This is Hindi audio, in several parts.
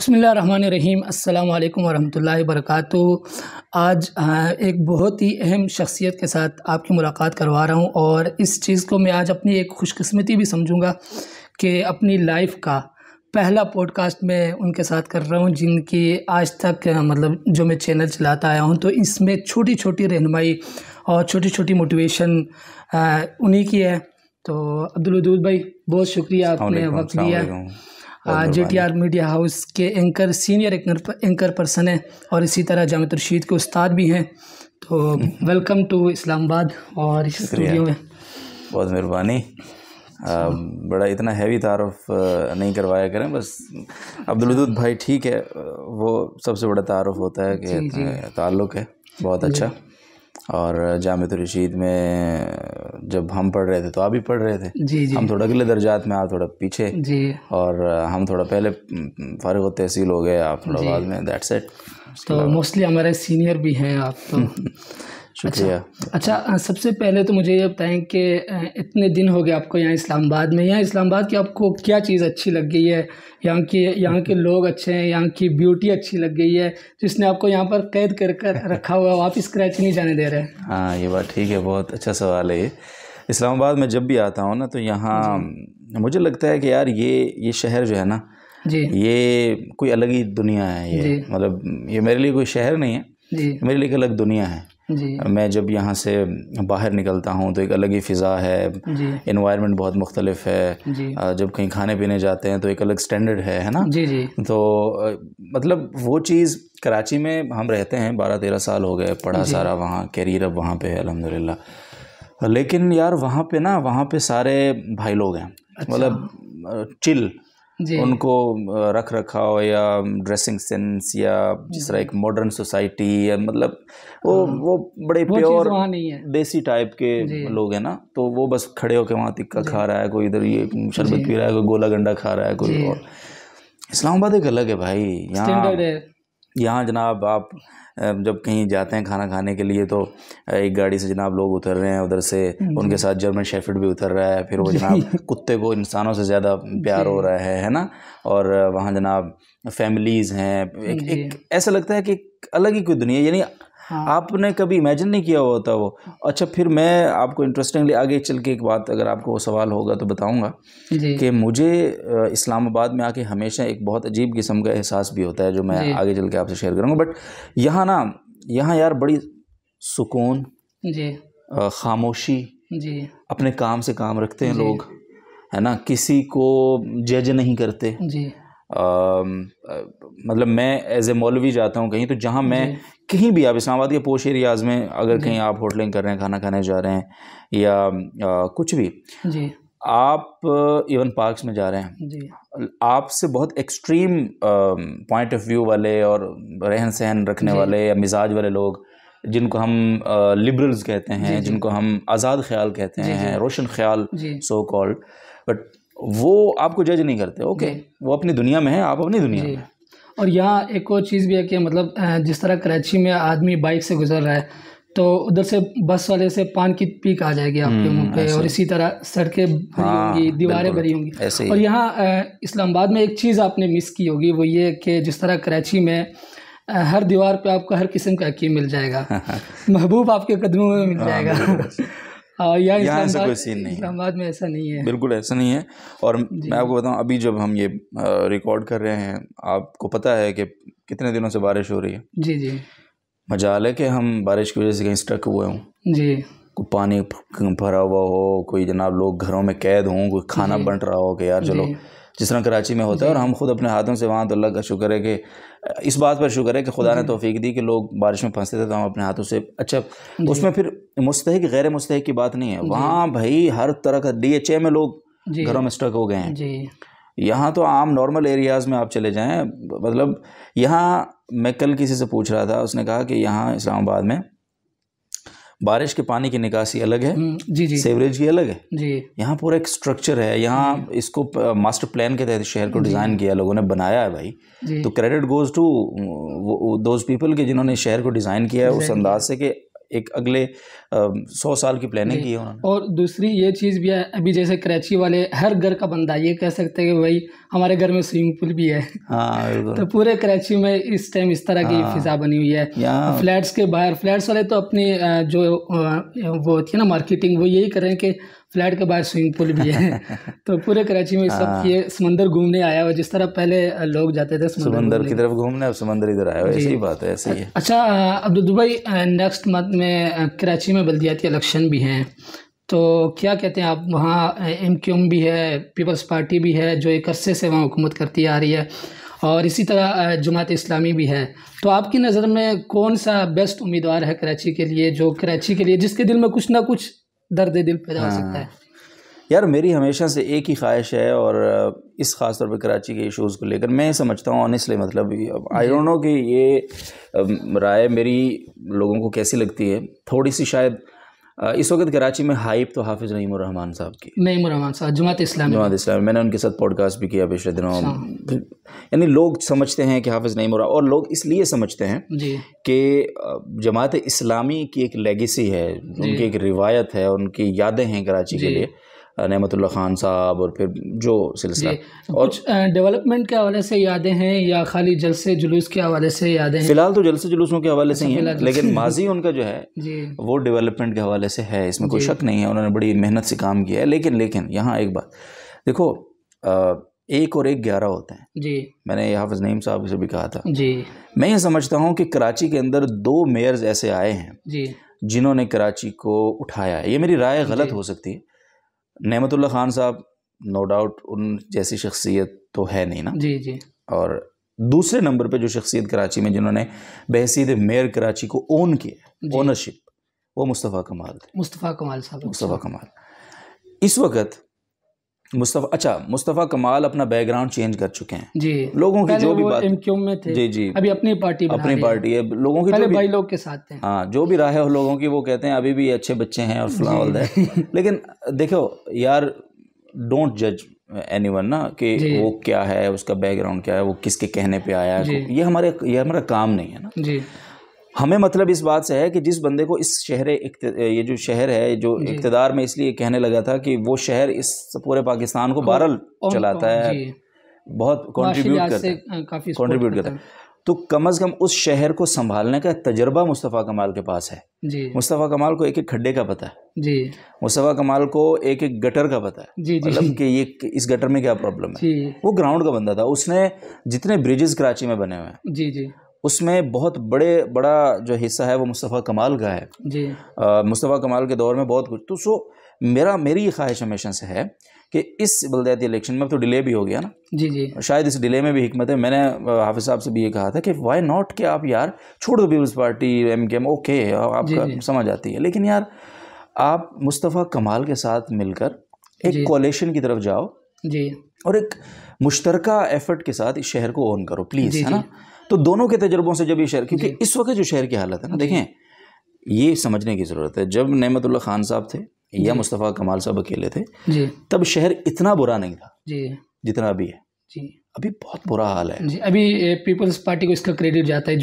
बिस्मिल्लाहिर्रहमानिर्रहीम। अस्सलाम वालेकुम वरहमतुल्लाहि वबरकातुहू। आज एक बहुत ही अहम शख्सियत के साथ आपकी मुलाकात करवा रहा हूँ और इस चीज़ को मैं आज अपनी एक खुशकिस्मती भी समझूँगा कि अपनी लाइफ का पहला पॉडकास्ट मैं उनके साथ कर रहा हूँ जिनकी आज तक मतलब जो मैं चैनल चलाता आया हूँ, तो इसमें छोटी छोटी रहनुमाई और छोटी छोटी मोटिवेशन उन्हीं की है। तो अब्दुल वदूद भाई, बहुत शुक्रिया आपने वक्त दिया। JTR मीडिया हाउस के एंकर, सीनियर एंकर पर्सन है और इसी तरह जामिया रशीद के उस्ताद भी हैं। तो वेलकम टू इस्लामाबाद और इस स्टूडियो में। बहुत मेहरबानी। बड़ा इतना हैवी तारुफ नहीं करवाया करें, बस अब्दुल वदूद भाई ठीक है, वो सबसे बड़ा तारुफ होता है कि ताल्लुक़ है बहुत अच्छा। और जामिया रशीद में जब हम पढ़ रहे थे तो आप भी पढ़ रहे थे। जी। हम थोड़ा अगले दर्जात में, आप थोड़ा पीछे जी। और हम थोड़ा पहले फारिग व तहसील हो गए, आप थोड़ा बाद में। That's it. तो मोस्टली हमारे सीनियर भी हैं आप तो। शुक्रिया। अच्छा, सबसे पहले तो मुझे ये बताएं कि इतने दिन हो गए आपको यहाँ इस्लामाबाद में। यहाँ इस्लामाबाद की आपको क्या चीज़ अच्छी लग गई है? यहाँ के लोग अच्छे हैं, यहाँ की ब्यूटी अच्छी लग गई है जिसने आपको यहाँ पर कैद कर रखा हुआ, वापस स्क्रैच नहीं जाने दे रहे? हाँ, ये बात ठीक है, बहुत अच्छा सवाल है ये। इस्लामाबाद में जब भी आता हूँ ना तो यहाँ मुझे लगता है कि यार ये शहर जो है ना जी, ये कोई अलग ही दुनिया है। ये मतलब ये मेरे लिए कोई शहर नहीं है जी, मेरे लिए एक अलग दुनिया है जी। मैं जब यहाँ से बाहर निकलता हूँ तो एक अलग ही फ़िज़ा है, एनवायरनमेंट बहुत मुख्तलिफ है। जब कहीं खाने पीने जाते हैं तो एक अलग स्टैंडर्ड है ना। जी, जी। तो मतलब वो चीज़ कराची में हम रहते हैं 12-13 साल हो गए, पढ़ा सारा वहाँ, कैरियर अब वहाँ पे है अल्हम्दुलिल्लाह। लेकिन यार वहाँ पे सारे भाई लोग हैं। अच्छा। मतलब चिल, उनको रख रखाव या ड्रेसिंग सेंस या जिस तरह एक मॉडर्न सोसाइटी या मतलब वो बड़े प्योर देसी टाइप के लोग हैं ना। तो वो बस खड़े होकर वहाँ टिक्का खा रहा है, कोई इधर ये शरबत पी रहा है, कोई गोला गंडा खा रहा है, कोई और। इस्लामाबाद एक अलग है भाई। यहाँ जनाब आप जब कहीं जाते हैं खाना खाने के लिए तो एक गाड़ी से जनाब लोग उतर रहे हैं, उधर से उनके साथ जर्मन शेफर्ड भी उतर रहा है, फिर वो जनाब कुत्ते को इंसानों से ज़्यादा प्यार हो रहा है ना। और वहाँ जनाब फैमिलीज़ हैं, एक ऐसा लगता है कि अलग ही कोई दुनिया, यानी आपने कभी इमेजिन नहीं किया होता वो। अच्छा, फिर मैं आपको इंटरेस्टिंगली आगे चल के एक बात, अगर आपको वो सवाल होगा तो बताऊंगा कि मुझे इस्लामाबाद में आके हमेशा एक बहुत अजीब किस्म का एहसास भी होता है जो मैं आगे चल के आपसे शेयर करूंगा। बट यहाँ यार बड़ी सुकून, खामोशी, अपने काम से काम रखते हैं लोग, है ना, किसी को जज नहीं करते। मतलब मैं एज ए मौलवी जाता हूँ कहीं, तो जहाँ मैं कहीं भी, आप इस्लामाबाद के पोश एरियाज़ में अगर कहीं आप होटलिंग कर रहे हैं, खाना खाने जा रहे हैं या कुछ भी, आप इवन पार्क्स में जा रहे हैं, आपसे बहुत एक्सट्रीम पॉइंट ऑफ व्यू वाले और रहन सहन रखने वाले या मिजाज वाले लोग, जिनको हम लिबरल्स कहते हैं, जिनको हम आज़ाद ख्याल कहते हैं, रोशन ख्याल सो कॉल्ड, बट वो आपको जज नहीं करते। ओके, वो अपनी दुनिया में है, आप अपनी दुनिया में। और यहाँ एक और चीज़ भी है कि मतलब जिस तरह कराची में आदमी बाइक से गुजर रहा है तो उधर से बस वाले से पान की पीक आ जाएगी आपके मुंह पे, और इसी तरह सड़कें भरी होंगी, दीवारें भरी होंगी। और यहाँ इस्लामाबाद में एक चीज़ आपने मिस की होगी, वो ये कि जिस तरह कराची में हर दीवार पे आपको हर किस्म का हकीम मिल जाएगा, महबूब आपके कदमों में मिल जाएगा। यहाँ ऐसा कोई सीन नहीं है, इस्लामाबाद में ऐसा नहीं है, बिल्कुल ऐसा नहीं है। और मैं आपको बताऊँ, अभी जब हम ये रिकॉर्ड कर रहे हैं, आपको पता है कि कितने दिनों से बारिश हो रही है। जी। मजाल है कि हम बारिश की वजह से कहीं स्टक हुए हों जी, कोई पानी भरा हुआ हो, कोई जनाब लोग घरों में कैद हों, कोई खाना बन रहा हो कि यार चलो, जिस तरह कराची में होता है। और हम खुद अपने हाथों से वहाँ, तो अल्लाह का शुक्र है कि इस बात पर शुक्र है कि खुदा ने तौफीक दी कि लोग बारिश में फंसते थे तो हम अपने हाथों से, अच्छा उसमें फिर मुस्तहिक गैर मुस्तहिक की बात नहीं है, वहाँ भाई हर तरह का DHA में लोग घरों में स्टक हो गए हैं। यहाँ तो आम नॉर्मल एरियाज़ में आप चले जाएं, मतलब यहाँ मैं कल किसी से पूछ रहा था, उसने कहा कि यहाँ इस्लामाबाद में बारिश के पानी की निकासी अलग है, सीवरेज की अलग है। यहाँ पूरा एक स्ट्रक्चर है, यहाँ इसको मास्टर प्लान के तहत शहर को डिज़ाइन किया, लोगों ने बनाया है भाई। तो credit goes to those people के जिन्होंने शहर को डिज़ाइन किया है उस अंदाज से कि एक अगले 100 साल की प्लानिंग की है उन्होंने। और दूसरी ये चीज़ भी है, अभी जैसे कराची वाले हर घर का बंदा ये कह सकते हैं कि भाई हमारे घर में स्विमिंग पूल भी है। हाँ बिल्कुल। तो पूरे कराची में इस टाइम इस तरह की फिजा बनी हुई है। फ्लैट्स के बाहर, फ्लैट्स वाले तो अपनी जो वो होती है ना मार्केटिंग, वो यही कर रहे हैं कि फ्लैट के बाहर स्विमिंग पूल भी है। तो पूरे कराची में सब ये समंदर घूमने आया हुआ, जिस तरह पहले लोग जाते थे समंदर की तरफ घूमने, अब समंदर इधर आया हुआ, ऐसी बात है, ऐसे ही है। अच्छा अब्दुल भाई, नेक्स्ट मंथ में कराची में बल्दियाती इलेक्शन भी हैं, तो क्या कहते हैं आप? वहाँ MQM भी है, पीपल्स पार्टी भी है जो एक अरसे से वहाँ हुकूमत करती आ रही है, और इसी तरह जमात इस्लामी भी है। तो आपकी नज़र में कौन सा बेस्ट उम्मीदवार है कराची के लिए, जो कराची के लिए जिसके दिल में कुछ ना कुछ दर्द दिल पैदा हो सकता है? यार मेरी हमेशा से एक ही ख्वाहिश है, और इस ख़ास तौर पे कराची के इश्यूज़ को लेकर मैं समझता हूँ ऑनेस्टली, मतलब आई डोंट नो कि ये राय मेरी लोगों को कैसी लगती है, थोड़ी सी शायद इस वक्त कराची में हाइप तो हाफिज़ नईमुर रहमान साहब की, नईमुर रहमान साहब जमात इस्लामी, मैंने उनके साथ पॉडकास्ट भी किया पिछले दिनों। यानी लोग समझते हैं कि हाफिज़ नईमुर, और लोग इसलिए समझते हैं कि जमात इस्लामी की एक लेगेसी है, उनकी एक रिवायत है, उनकी यादें हैं कराची के लिए, नेमतुल्लाह खान साहब, और फिर जो सिलसिला, और कुछ डेवलपमेंट के हवाले से यादें हैं या खाली जलसे जुलूस के हवाले से यादें हैं? फिलहाल तो जलसे जुलूसों के हवाले से ही है, लेकिन माजी उनका जो है वो डेवलपमेंट के हवाले से है, इसमें कोई शक नहीं है, उन्होंने बड़ी मेहनत से काम किया है। लेकिन यहाँ एक बात देखो, 1 और 1 11 होते हैं जी। मैंने हाफिज़ नईम साहब से भी कहा था जी। मैं ये समझता हूँ कि कराची के अंदर 2 मेयर्स ऐसे आए हैं जी जिन्होंने कराची को उठाया है। ये मेरी राय गलत हो सकती है, नेमतुल्लाह खान साहब नो डाउट उन जैसी शख्सियत तो है नहीं ना जी जी। और दूसरे नंबर पे जो शख्सियत कराची में जिन्होंने बहसीत मेयर कराची को ओन किया, ओनरशिप, वो मुस्तफ़ा कमाल थे। मुस्तफ़ा कमाल साहब, मुस्तफ़ा कमाल इस वक्त मुस्तफ़ा कमाल अपना बैकग्राउंड चेंज कर चुके हैं जी। लोगों की जो भी बात MQM में थे जी जी, अभी अपनी पार्टी है, लोगों की पहले भाई लोग के साथ थे, हाँ जो भी राह है लोगों की, वो कहते हैं अभी भी अच्छे बच्चे हैं और फलां है। लेकिन देखो यार, डोंट जज एनीवन ना कि वो क्या है, उसका बैकग्राउंड क्या है, वो किसके कहने पे आया है, ये हमारा काम नहीं है ना जी। हमें मतलब इस बात से है कि जिस बंदे को इस ये जो शहर है जो इक़्तिदार में इसलिए कहने लगा था कि वो शहर इस पूरे पाकिस्तान को बहरहाल चलाता है, बहुत कंट्रीब्यूट करता है, तो कम से कम उस शहर को संभालने का तजर्बा मुस्तफ़ा कमाल के पास है जी। मुस्तफ़ा कमाल को एक एक खड्डे का पता है जी। मुस्तफ़ा कमाल को एक एक गटर का पता है जी, मतलब कि ये इस गटर में क्या प्रॉब्लम है। वो ग्राउंड का बंदा था, उसने जितने ब्रिजेस कराची में बने हुए हैं जी जी, उसमें बहुत बड़ा जो हिस्सा है वो मुस्तफ़ा कमाल का है जी। मुस्तफ़ा कमाल के दौर में बहुत कुछ, तो मेरी ये ख्वाहिश हमेशा से है कि इस बल्दियाती इलेक्शन में तो डिले भी हो गया ना जी जी, शायद इस डिले में भी हिकमत है। मैंने हाफिज़ साहब से भी ये कहा था कि वाई नॉट कि आप यार छोड़ दो पीपल्स पार्टी MQM, ओके आपका समझ आती है, लेकिन यार आप मुस्तफ़ा कमाल के साथ मिलकर एक कोalition की तरफ जाओ जी, और एक मुश्तरका एफर्ट के साथ इस शहर को ओन करो प्लीज़, है ना। तो दोनों के तजुर्बों से जब ये शहर, क्योंकि इस वक्त जो शहर की हालत है ना, देखें ये समझने की ज़रूरत है, जब नेमतुल्लाह खान साहब थे या मुस्तफ़ा कमाल साहब अकेले थे जी, तब शहर इतना बुरा नहीं था जी जितना अभी है जी। अभी बहुत बुरा हाल है जी। अभी पीपल्स पार्टी को इसका क्रेडिट जाता है,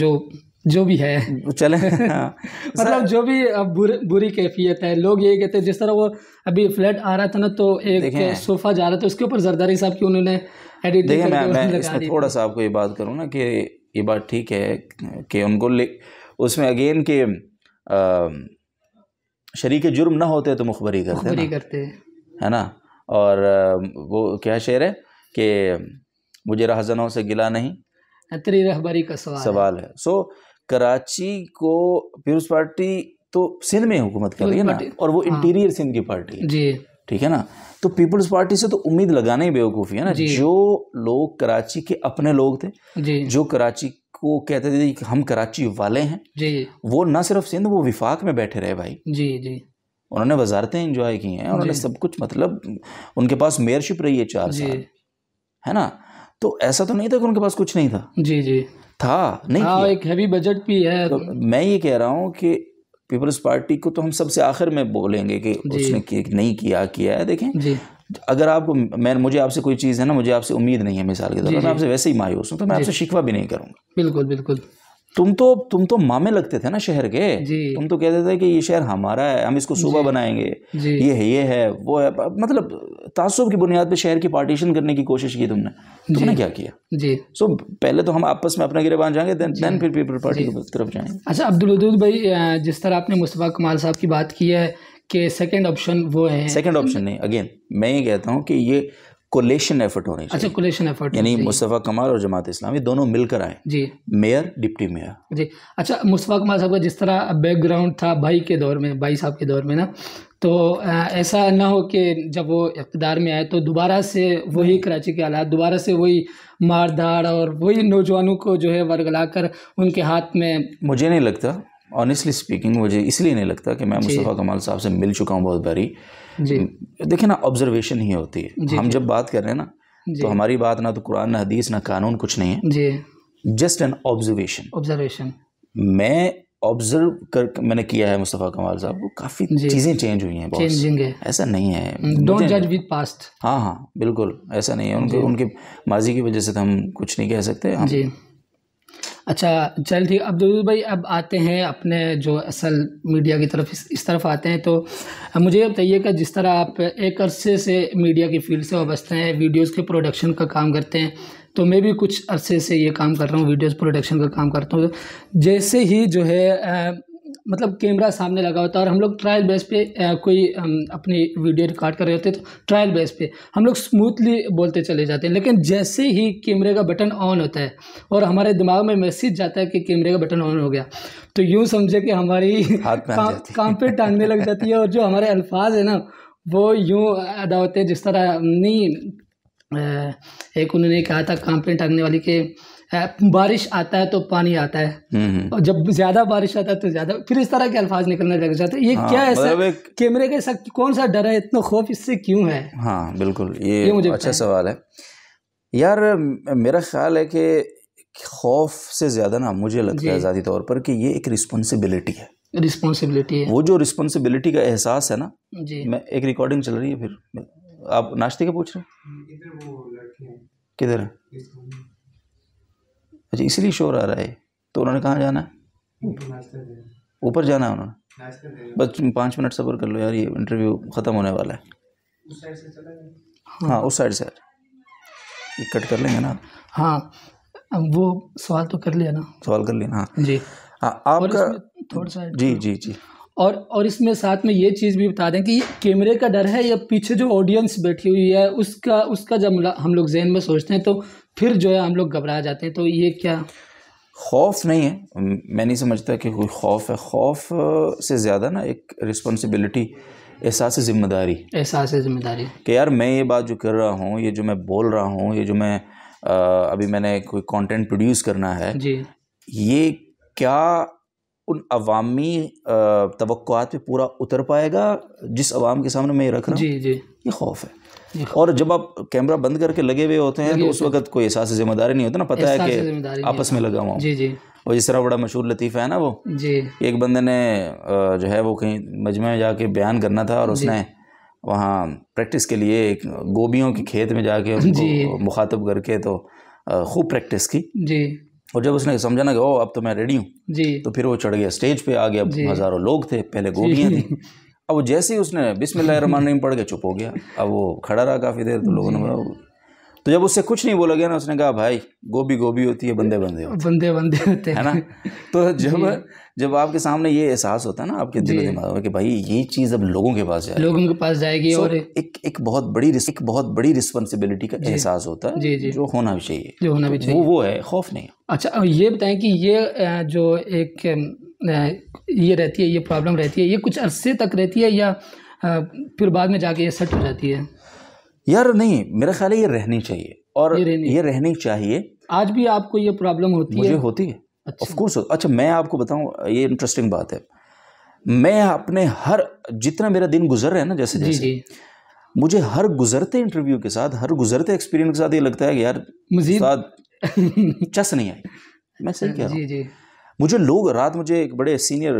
जो भी है चले मतलब जो भी बुरी कैफियत है, लोग यही कहते हैं। जिस तरह वो अभी फ्लैट आ रहा था ना, तो एक सोफ़ा जा रहा था, उसके ऊपर जरदारी साहब की उन्होंने एडिट। देखिए मैं इसमें थोड़ा सा आपको ये बात करूँ ना कि ये बात ठीक है कि उनको उसमें अगेन के शरीक जुर्म ना होते तो मुखबरी करते है ना। और वो क्या शेर है कि मुझे रहज़नों से गिला नहीं, तेरी रहबरी का सवाल है। सो कराची को पीपल्स पार्टी तो सिंध में हुकूमत कर रही है ना, और वो इंटीरियर सिंध की पार्टी है जी, ठीक है ना। तो पीपल्स पार्टी से तो उम्मीद लगाना ही बेवकूफ़ी है ना। जो लोग कराची के अपने लोग थे जी, जो कराची को कहते थे कि हम कराची वाले हैं जी, वो ना सिर्फ सिंध, वो विफाक में बैठे रहे भाई जी जी। उन्होंने वजारतें एंजॉय की हैं, उन्होंने सब कुछ, मतलब उनके पास मेयरशिप रही है 4 साल, है ना। तो ऐसा तो नहीं था कि उनके पास कुछ नहीं था जी जी, था नहीं किया। एक हैवी बजट भी है। तो मैं ये कह रहा हूँ कि पीपल्स पार्टी को तो हम सबसे आखिर में बोलेंगे कि उसने नहीं किया है। देखें जी, अगर आपको मुझे आपसे कोई चीज़ है ना, मुझे आपसे उम्मीद नहीं है, मिसाल के तौर पर मैं आपसे वैसे ही मायूस हूँ, तो मैं आपसे शिकवा भी नहीं करूँगा। बिल्कुल बिल्कुल। तुम तो मामे लगते थे ना शहर के। तुम तो कहते थे कि ये शहर हमारा है, हम इसको सूबा बनाएंगे, ये है वो है, मतलब तासुब की बुनियाद पे शहर की पार्टीशन करने की कोशिश की तुमने क्या किया जी। सो पहले तो हम आपस में अपना गिरेबान जाएंगे, देन फिर पीपल पार्टी की तरफ जाएंगे। अच्छा अब्दुल वदूद भाई, जिस तरह आपने मुस्तफा कमाल साहब की बात की है कि सेकंड ऑप्शन वो है, सेकंड ऑप्शन नहीं, अगेन मैं ये कहता हूँ कि ये कोलेशन एफर्ट होनी चाहिए। अच्छा, कोलेशन एफर्ट, यानी मुस्तफा कमाल और जमात इस्लामी दोनों मिलकर आए जी, मेयर डिप्टी मेयर जी। अच्छा, मुस्तफा कमाल साहब का जिस तरह बैकग्राउंड था भाई के दौर में, भाई साहब के दौर में ना, तो ऐसा ना हो कि जब वो इक़्तिदार में आए तो दोबारा से वही कराची के हालात, दोबारा से वही मारधाड़ और वही नौजवानों को जो है वर्गला कर उनके हाथ में। मुझे नहीं लगता, ऑनेस्टली स्पीकिंग, मुझे इसलिए नहीं लगता कि मैं मुस्तफा कमाल साहब से मिल चुका हूँ बहुत बारी जी। देखिए ना, ऑब्जर्वेशन ही होती है जी, हम जब बात कर रहे हैं ना तो हमारी बात ना तो कुरान ना हदीस ना कानून कुछ नहीं है जी, जस्ट एन ऑब्जर्वेशन। मैं ऑब्जर्व कर मैंने किया है मुस्तफा कमाल साहब को, काफ़ी चीज़ें चेंज हुई हैं, चेंजिंग है, ऐसा नहीं है, डोंट जज विद पास्ट। हाँ बिल्कुल ऐसा नहीं है, उनके माजी की वजह से तो हम कुछ नहीं कह सकते हम जी। अच्छा चल ठीक, अब्दुल भाई अब आते हैं अपने जो असल मीडिया की तरफ, इस तरफ आते हैं। तो मुझे ये बताइए कि जिस तरह आप एक अरसे से मीडिया की फील्ड से वाबस्ते हैं, वीडियोस के प्रोडक्शन का काम करते हैं, तो मैं भी कुछ अरसे से ये काम कर रहा हूँ, वीडियोस प्रोडक्शन का काम करता हूँ। जैसे ही जो है मतलब कैमरा सामने लगा होता है और हम लोग ट्रायल बेस पे कोई अपनी वीडियो रिकॉर्ड कर रहे होते हैं, तो ट्रायल बेस पे हम लोग स्मूथली बोलते चले जाते हैं, लेकिन जैसे ही कैमरे का बटन ऑन होता है और हमारे दिमाग में मैसेज जाता है कि कैमरे का बटन ऑन हो गया, तो यूँ समझे कि हमारी काम पे टांगने लग जाती है और जो हमारे अल्फाज है ना वो यूँ अदा होते हैं जिस तरह नहीं, एक उन्होंने कहा था काम पे टांगने वाली के बारिश आता है तो पानी आता है, और जब ज्यादा बारिश आता है तो ज्यादा, फिर इस तरह के अल्फाज निकलने लग जाते हैं। ये क्या है, मतलब कैमरे के साथ कौन सा डर है, इतना खौफ इससे क्यों है? हाँ बिल्कुल, ये मुझे अच्छा सवाल है यार। मेरा ख्याल है कि खौफ से ज्यादा ना मुझे लगता है ज़ाती तौर पर कि ये एक रिस्पॉन्सिबिलिटी है, वो जो रिस्पॉन्सिबिलिटी का एहसास है ना जी। मैं एक रिकॉर्डिंग चल रही है, फिर आप नाश्ते के पूछ रहे हैं, किधर है? अच्छा इसलिए शोर आ रहा है, तो उन्होंने कहाँ जाना है? ऊपर जाना है उन्होंने, बस 5 मिनट सब्र कर लो यार, ये इंटरव्यू ख़त्म होने वाला है। उस साइड से चला, हाँ उस साइड से, ये कट कर लेंगे ना। हाँ वो सवाल तो कर लिया ना, सवाल कर लिया हाँ जी। हाँ आपका थोड़ा सा जी। और इसमें साथ में ये चीज़ भी बता दें कि ये कैमरे का डर है या पीछे जो ऑडियंस बैठी हुई है उसका जब हम लोग जहन में सोचते हैं तो फिर जो है हम लोग घबरा जाते हैं, तो ये क्या खौफ नहीं है? मैं नहीं समझता कि कोई खौफ है। खौफ से ज़्यादा ना एक रिस्पॉन्सिबिलिटी, एहसास ज़िम्मेदारी कि यार मैं ये बात जो कर रहा हूँ, ये जो मैं बोल रहा हूँ, ये जो मैं अभी मैंने कोई कंटेंट प्रोड्यूस करना है जी, ये क्या उन अवामी तवक्कुआत पे पूरा उतर पाएगा जिस अवाम के सामने मैं रख रहा हूँ जी। ये खौफ है। और जब आप कैमरा बंद करके लगे हुए होते हैं तो उस वक्त कोई एहसास ज़िम्मेदारी नहीं होता ना, पता है कि आपस में लगा हुआ हूँ जी। और जिस तरह बड़ा मशहूर लतीफ़ा है ना वो जी, एक बंदे ने जो है वो कहीं मजमे में जाके बयान करना था और उसने वहाँ प्रैक्टिस के लिए एक गोभियों के खेत में जाके उनको मुखातब करके तो खूब प्रैक्टिस की जी। और जब उसने समझा ना कि ओ अब तो मैं रेडी हूँ जी, तो फिर वो चढ़ गया स्टेज पे, आ गया, हज़ारों लोग थे, पहले गोभियाँ थी। अब वो जैसे ही उसने बिस्मिल्लाहिर्रहमानिर्रहीम पढ़ के चुप हो गया। अब वो खड़ा रहा काफ़ी देर, तो लोगों ने, तो जब उससे कुछ नहीं बोला गया ना, उसने कहा भाई गोभी गोभी होती है, बंदे बंदे होते हैं ना। तो जब आपके सामने ये एहसास होता है ना आपके दिल दिमाग में कि भाई ये चीज़ अब लोगों के पास जाएगी और एक बहुत बड़ी रिस्पॉन्सिबिलिटी का एहसास होता है जो होना भी चाहिए, वो है, खौफ नहीं। अच्छा ये बताएं कि ये जो एक ये रहती है, ये प्रॉब्लम रहती है, ये कुछ अरसे तक रहती है या फिर बाद में जाके ये सेट हो जाती है? यार नहीं, मेरा ख्याल है ये रहनी चाहिए, और ये रहनी चाहिए। आज भी आपको ये प्रॉब्लम होती है? मुझे होती है, ऑफ कोर्स। अच्छा मैं आपको बताऊं, ये इंटरेस्टिंग बात है, मैं अपने जितना मेरा दिन गुजर रहा है ना, जैसे मुझे हर गुजरते इंटरव्यू के साथ, हर गुजरते एक्सपीरियंस के साथ ये लगता है कि यार मज़ीद चस नहीं आई। मैं सही कह रहा हूँ। मुझे लोग मुझे एक बड़े सीनियर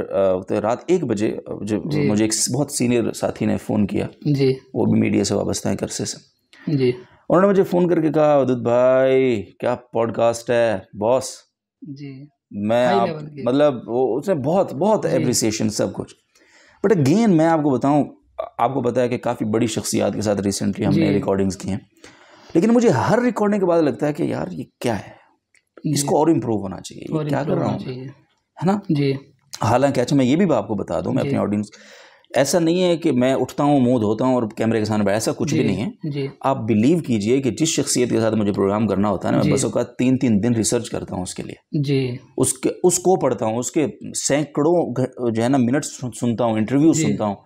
रात 1 बजे मुझे एक बहुत सीनियर साथी ने फ़ोन किया जी, वो भी मीडिया से वाबस्ता है, करसे से जी। उन्होंने मुझे फ़ोन करके कहा, वदूद भाई क्या पॉडकास्ट है बॉस जी, मैं मतलब वो उसने बहुत बहुत एप्रिसिएशन सब कुछ। बट अगेन मैं आपको बताऊं, आपको पता है कि काफ़ी बड़ी शख्सियात के साथ रिसेंटली हमने रिकॉर्डिंग्स की हैं, लेकिन मुझे हर रिकॉर्डिंग के बाद लगता है कि यार ये क्या है, इसको और इम्प्रूव होना चाहिए, ये क्या कर रहा हूँ, है ना जी। हालांकि अच्छा मैं ये भी आपको बता दूं, मैं अपनी ऑडियंस, ऐसा नहीं है कि मैं उठता हूँ मुंह धोता हूँ और कैमरे के सामने बैठा, ऐसा कुछ भी नहीं है। आप बिलीव कीजिए कि जिस शख्सियत के साथ मुझे प्रोग्राम करना होता है ना, मैं बसों का 3-3 दिन रिसर्च करता हूँ उसके लिए जी, उसको पढ़ता हूँ, उसके सैकड़ों जो है ना मिनट्स सुनता हूँ, इंटरव्यू सुनता हूँ,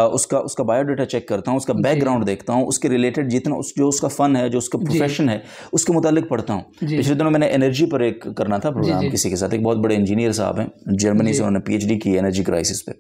उसका बायोडाटा चेक करता हूँ, उसका बैकग्राउंड देखता हूँ, उसके रिलेटेड जितना जो उसका फ़न है, जो उसका प्रोफेशन है, उसके मुतालिक पढ़ता हूँ। पिछले दिनों मैंने एनर्जी पर एक करना था प्रोग्राम किसी के साथ, एक बहुत बड़े इंजीनियर साहब हैं जर्मनी से, उन्होंने PhD की एनर्जी क्राइसिस पे,